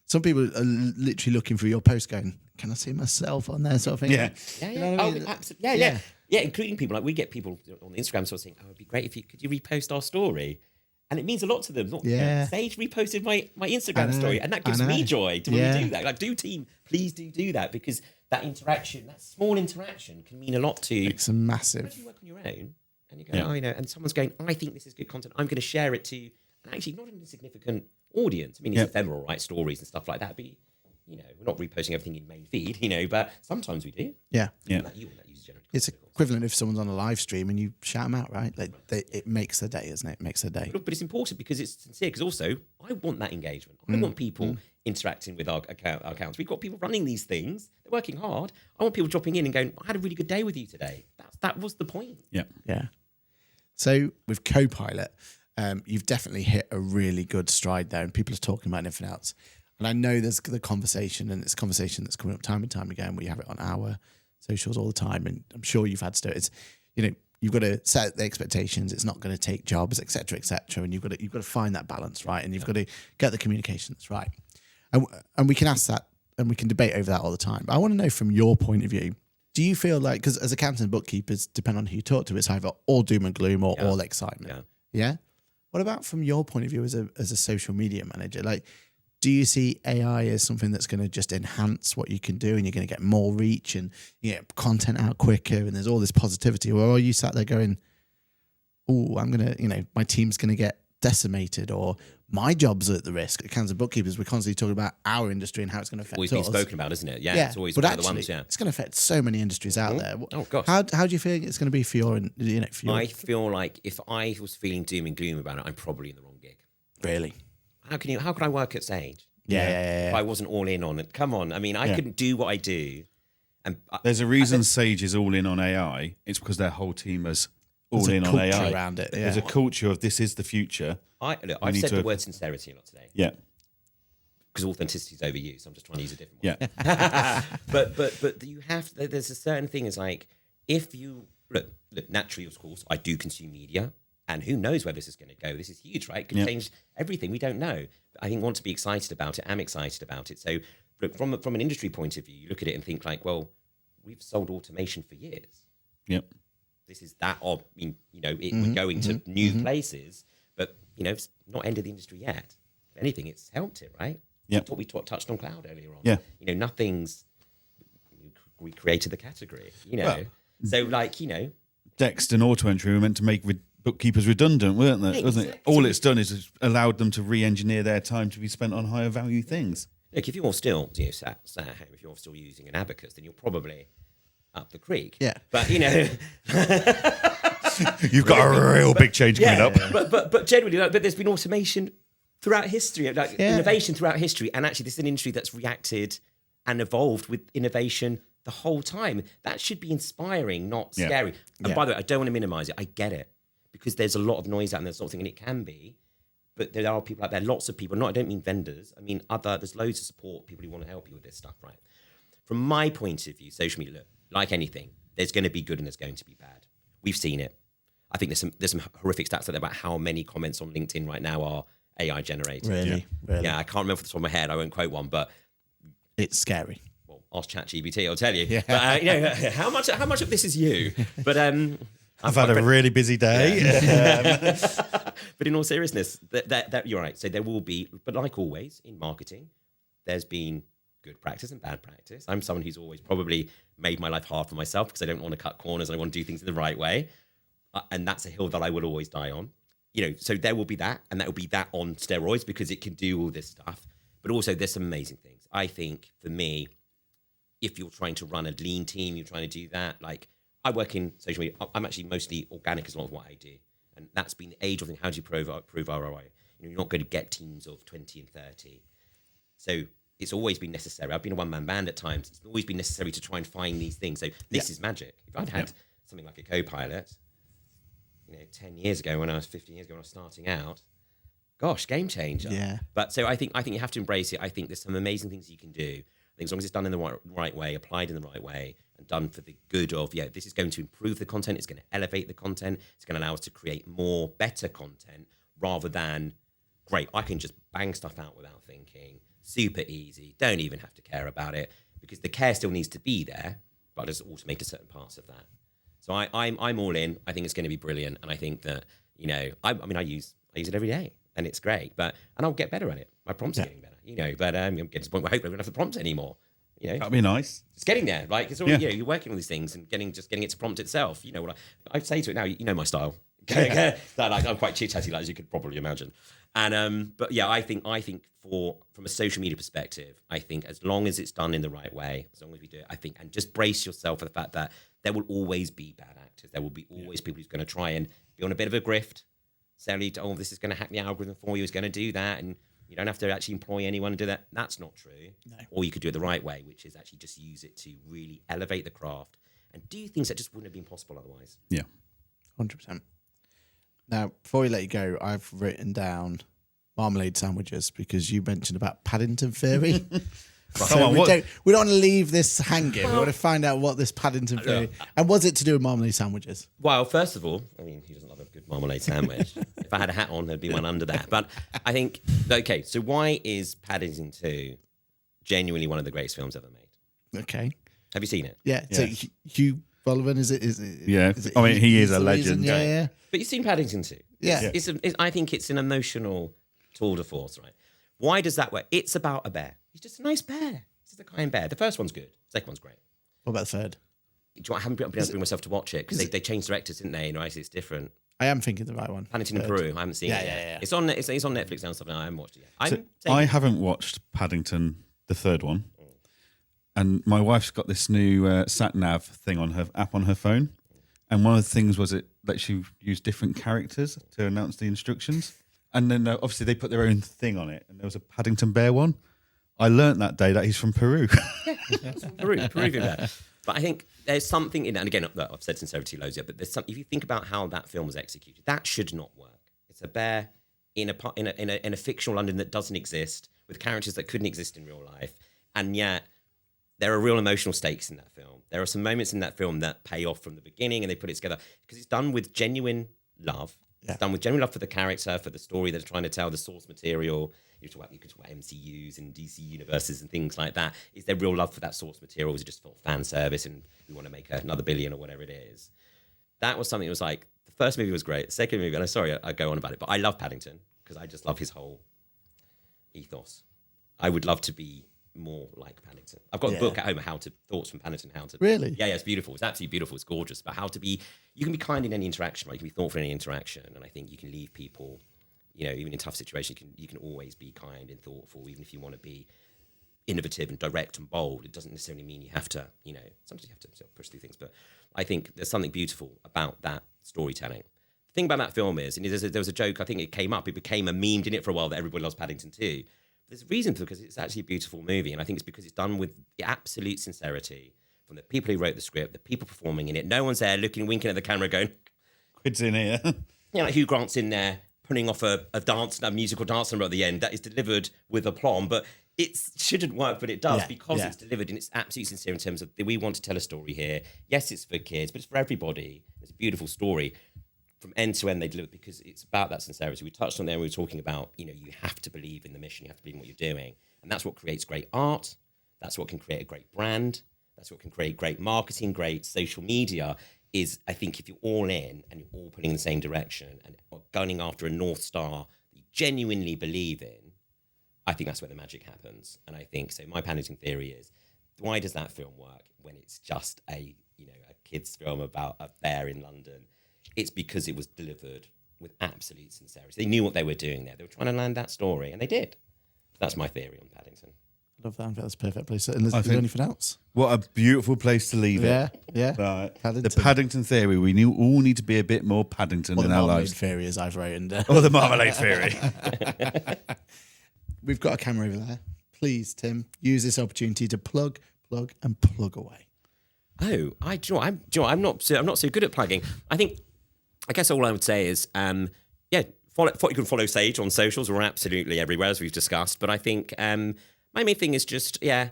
Some people are literally looking through your post going, can I see myself on there, sort of thing? Yeah. You know what I mean? Absolutely. Yeah, including people, like we get people on Instagram sort of saying, it'd be great if could you repost our story? And it means a lot to them. Sage reposted my Instagram story, and that gives me joy to when we do that. Like, please do that, because that interaction, that small interaction, can mean a lot to. It's a massive. When you work on your own, and you go, and someone's going, I think this is good content. I'm going to share it to, and actually not an insignificant audience. I mean, it's ephemeral, right? Stories and stuff like that. But we're not reposting everything in main feed, but sometimes we do. Yeah. It's equivalent if someone's on a live stream and you shout them out, right? Like it makes the day, isn't it? It makes the day. But it's important because it's sincere. Because also, I want that engagement. I want people interacting with our accounts. We've got people running these things. They're working hard. I want people dropping in and going, I had a really good day with you today. That was the point. Yeah. So with Copilot, you've definitely hit a really good stride there, and people are talking about anything else. And I know there's the conversation, and it's a conversation that's coming up time and time again. We have it on our socials all the time, and I'm sure you've had to do it. It's, you've got to set the expectations. It's not going to take jobs, et cetera, and you've got to find that balance, right? And you've got to get the communication that's right. And we can ask that, and we can debate over that all the time. But I want to know from your point of view, do you feel like, because as accountants and bookkeepers, depending on who you talk to, it's either all doom and gloom or all excitement. Yeah. What about from your point of view as a social media manager? Like, do you see AI as something that's going to just enhance what you can do, and you're going to get more reach and content out quicker, and there's all this positivity? Or are you sat there going, oh, I'm going to, my team's going to get decimated, or my job's at the risk? Accountants and bookkeepers, we're constantly talking about our industry and how it's going to affect us. Always been spoken about, isn't it? Yeah, it's always but one actually, of the ones, it's going to affect so many industries out there. Oh, gosh. How do you feel it's going to be for your, I feel like if I was feeling doom and gloom about it, I'm probably in the wrong gig. Really? how could I work at Sage? Yeah. If I wasn't all in on it. Come on. I mean, I couldn't do what I do. And There's a reason Sage is all in on AI. It's because their whole team is all in on AI. Around it. Yeah. There's a culture of this is the future. I've said the word sincerity a lot today. Yeah. Because authenticity is overused. I'm just trying to use a different Yeah. word. but you have to, there's a certain thing is like, if you look, naturally, of course, I do consume media, and who knows where this is going to go. This is huge, right? It could change everything. We don't know. But I think want to be excited about it. I'm excited about it. So look, from an industry point of view, you look at it and think like, well, we've sold automation for years. Yep. This is that I mean, we're going to new places, but it's not ended the industry yet. If anything, it's helped it, right? Yep. What we touched on cloud earlier on. Yeah. Nothing's. We created the category. Well, so like Dext and auto entry were meant to make bookkeepers redundant, weren't they? Wasn't it? All it's done is it's allowed them to re-engineer their time to be spent on higher value things. Look, if you're still sat at home, if you're still using an abacus, then you're probably up the creek. Yeah. But You've got a real big change coming up. But generally, but there's been automation throughout history, innovation throughout history, and actually, this is an industry that's reacted and evolved with innovation the whole time. That should be inspiring, not scary. And by the way, I don't want to minimize it. I get it because there's a lot of noise out there, sort of thing, and it can be. But there are people out there, lots of people. I don't mean vendors. I mean there's loads of support, people who want to help you with this stuff, right? From my point of view, social media, look, like anything, there's going to be good and there's going to be bad. We've seen it. I think there's some horrific stats out there about how many comments on LinkedIn right now are AI generated. Really? Yeah, I can't remember off the top of my head. I won't quote one, but it's scary. Well, ask ChatGPT, I'll tell you. Yeah. But, how much of this is you? But I've had a really busy day. But in all seriousness, that you're right. So there will be, but like always in marketing, there's been good practice and bad practice. I'm someone who's always probably made my life hard for myself because I don't want to cut corners and I want to do things in the right way. And that's a hill that I will always die on. So there will be that, and that will be that on steroids because it can do all this stuff. But also there's some amazing things. I think for me, if you're trying to run a lean team, you're trying to do that. Like I work in social media. I'm actually mostly organic as a lot of what I do. And that's been the age of thing. How do you prove ROI? You're not going to get teams of 20 and 30. So it's always been necessary. I've been a one-man band at times. It's always been necessary to try and find these things. So this is magic. If I'd had something like a co-pilot, 10 years ago when I was 15 years ago when I was starting out, gosh, game changer. Yeah. But so I think you have to embrace it. I think there's some amazing things you can do. I think as long as it's done in the right way, applied in the right way, and done for the good of, this is going to improve the content. It's going to elevate the content. It's going to allow us to create more, better content rather than, great, I can just bang stuff out without thinking. Super easy. Don't even have to care about it because the care still needs to be there, but just automate certain parts of that. So I'm all in. I think it's going to be brilliant, and I think that I use it every day, and it's great. And I'll get better at it. My prompts are getting better, But I'm getting to the point where hopefully I don't have to prompt anymore. That'd be nice. It's getting there. Like it's all, you're working on these things and getting it to prompt itself. What I say to it now. My style. I'm quite chit-chatty, as you could probably imagine. And but I think from a social media perspective, I think as long as it's done in the right way, as long as we do it, I think, and just brace yourself for the fact that there will always be bad actors. There will be always people who's going to try and be on a bit of a grift. Say, this is going to hack the algorithm for you. It's going to do that, and you don't have to actually employ anyone to do that. That's not true. No. Or you could do it the right way, which is actually just use it to really elevate the craft and do things that just wouldn't have been possible otherwise. Yeah, 100%. Now, before we let you go, I've written down marmalade sandwiches because you mentioned about Paddington Theory. So we don't want to leave this hanging. We want to find out what this Paddington Theory and was it to do with marmalade sandwiches? Well, first of all, who doesn't love a good marmalade sandwich? If I had a hat on, there'd be one under that. But I think, so why is Paddington 2 genuinely one of the greatest films ever made? Okay. Have you seen it? Yeah. So Hugh Sullivan, is it? Yeah. He is a legend. Yeah. But you've seen Paddington 2. Yeah. I think it's an emotional tour de force, right? Why does that work? It's about a bear. He's just a nice bear. He's just a kind bear. The first one's good. The second one's great. What about the third? I haven't been able to bring myself to watch it because they changed directors, didn't they? And it's different. I am thinking the right one. Paddington in Peru. I haven't seen it yet. Yeah. It's on Netflix now and stuff now. I haven't watched it yet. I haven't watched Paddington, the third one. And my wife's got this new sat-nav thing on her app on her phone. And one of the things was that she used different characters to announce the instructions. And then obviously they put their own thing on it, and there was a Paddington Bear one. I learnt that day that he's from Peru. Peruvian bear. But I think there's something in that, and again, I've said sincerity loads yet, but there's something, if you think about how that film was executed, that should not work. It's a bear in a fictional London that doesn't exist, with characters that couldn't exist in real life, and yet there are real emotional stakes in that film. There are some moments in that film that pay off from the beginning, and they put it together because it's done with genuine love. It's done with genuine love for the character, for the story that they're trying to tell, the source material. You could talk about MCUs and DC universes and things like that. Is there real love for that source material? Is it just for fan service and we want to make another billion or whatever it is? That was something that was like, the first movie was great. The second movie, and I'm sorry I go on about it, but I love Paddington because I just love his whole ethos. I would love to be more like Paddington. I've got a book at home of thoughts from Paddington, how to Really? Yeah, it's beautiful. It's absolutely beautiful. It's gorgeous. But how to be, you can be kind in any interaction, right? You can be thoughtful in any interaction. And I think you can leave people, you know, even in tough situations, you can always be kind and thoughtful, even if you want to be innovative and direct and bold. It doesn't necessarily mean you have to, you know, sometimes you have to sort of push through things. But I think there's something beautiful about that storytelling. The thing about that film is, and there was a joke, I think it came up, it became a meme, didn't it, for a while, that everybody loves Paddington too. There's a reason for it, because it's actually a beautiful movie, and I think it's because it's done with the absolute sincerity from the people who wrote the script, the people performing in it. No one's there looking, winking at the camera, going, "Quid's in here." You know, like Hugh Grant's in there putting off a musical dance number at the end that is delivered with aplomb, but it shouldn't work, but it does because it's delivered and it's absolutely sincere in terms of we want to tell a story here. Yes, it's for kids, but it's for everybody. It's a beautiful story. From end to end, they deliver because it's about that sincerity. We touched on there, we were talking about, you know, you have to believe in the mission, you have to believe in what you're doing. And that's what creates great art. That's what can create a great brand. That's what can create great marketing, great social media, is I think if you're all in and you're all pulling in the same direction and going after a North Star that you genuinely believe in, I think that's where the magic happens. And I think, so my Paddington Theory is, why does that film work when it's just a kid's film about a bear in London? It's because it was delivered with absolute sincerity. They knew what they were doing there. They were trying to land that story, and they did. That's my theory on Paddington. I love that. I think that's a perfect place. And is there anything else? What a beautiful place to leave it. Yeah. Right. Paddington. The Paddington Theory. We all need to be a bit more Paddington in our lives. Theory, as I've written down. Or the Marmalade Theory. We've got a camera over there. Please, Tim, use this opportunity to plug away. Oh, I'm not so good at plugging. I guess all I would say is, you can follow Sage on socials. We're absolutely everywhere, as we've discussed. But I think my main thing is just, go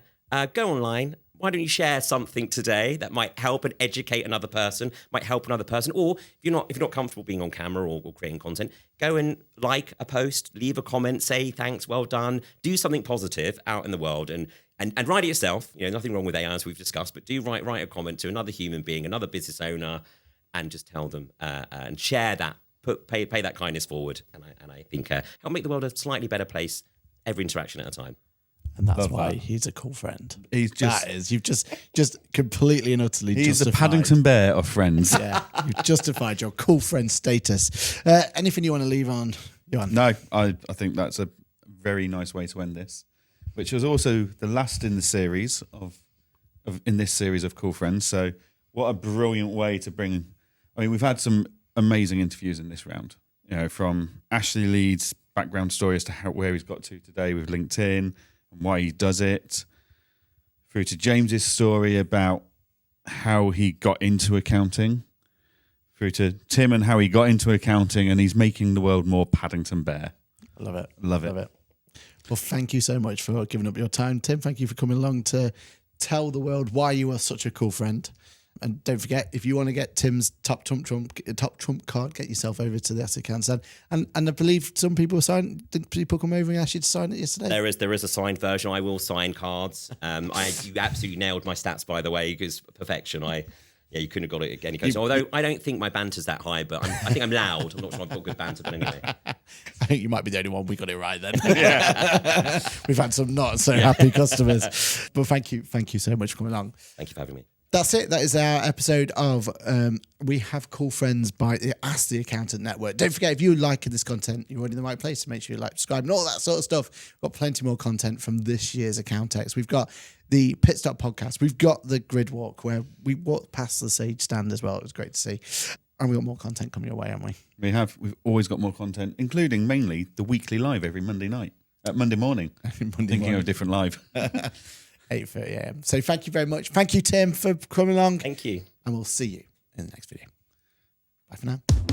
online. Why don't you share something today that might help and educate another person, might help another person? Or if you're not comfortable being on camera or creating content, go and like a post, leave a comment, say thanks, well done, do something positive out in the world and write it yourself. You know, nothing wrong with AI, as we've discussed, but do write a comment to another human being, another business owner, and just tell them and share that, pay that kindness forward, and I think help make the world a slightly better place every interaction at a time. And that's why he's a cool friend. You've just completely and utterly He's justified. the Paddington Bear of friends. Yeah, you've justified your cool friend status. Anything you want to leave on, Johann? No, I think that's a very nice way to end this, which was also the last in the series of this series of Cool Friends. So what a brilliant way to bring. I mean, we've had some amazing interviews in this round. You know, from Ashley Leeds' background story as to where he's got to today with LinkedIn and why he does it, through to James's story about how he got into accounting, through to Tim and how he got into accounting, and he's making the world more Paddington Bear. I love it. Love it. Well, thank you so much for giving up your time, Tim. Thank you for coming along to tell the world why you are such a cool friend. And don't forget, if you want to get Tim's top trump card, get yourself over to the Ask the Accountant. And I believe some people signed. Did people come over and ask you to sign it yesterday? There is a signed version. I will sign cards. You absolutely nailed my stats, by the way, because perfection. You couldn't have got it again. Although I don't think my banter's that high, but I think I'm loud. I'm not sure I've got good banter, but anyway. I think you might be the only one we got it right then. Yeah. We've had some not so happy customers. But thank you so much for coming along. Thank you for having me. That's it. That is our episode of We Have Cool Friends by the Ask the Accountant Network. Don't forget, if you're liking this content, you're already in the right place. Make sure you like, subscribe, and all that sort of stuff. We've got plenty more content from this year's Accountex. We've got the Pit Stop podcast. We've got the Grid Walk, where we walked past the Sage stand as well. It was great to see. And we've got more content coming your way, haven't we? We've always got more content, including mainly the weekly live every Monday night. Monday morning. Thinking of a different live. 8:30 a.m. So thank you very much. Thank you, Tim, for coming along. Thank you. And we'll see you in the next video. Bye for now.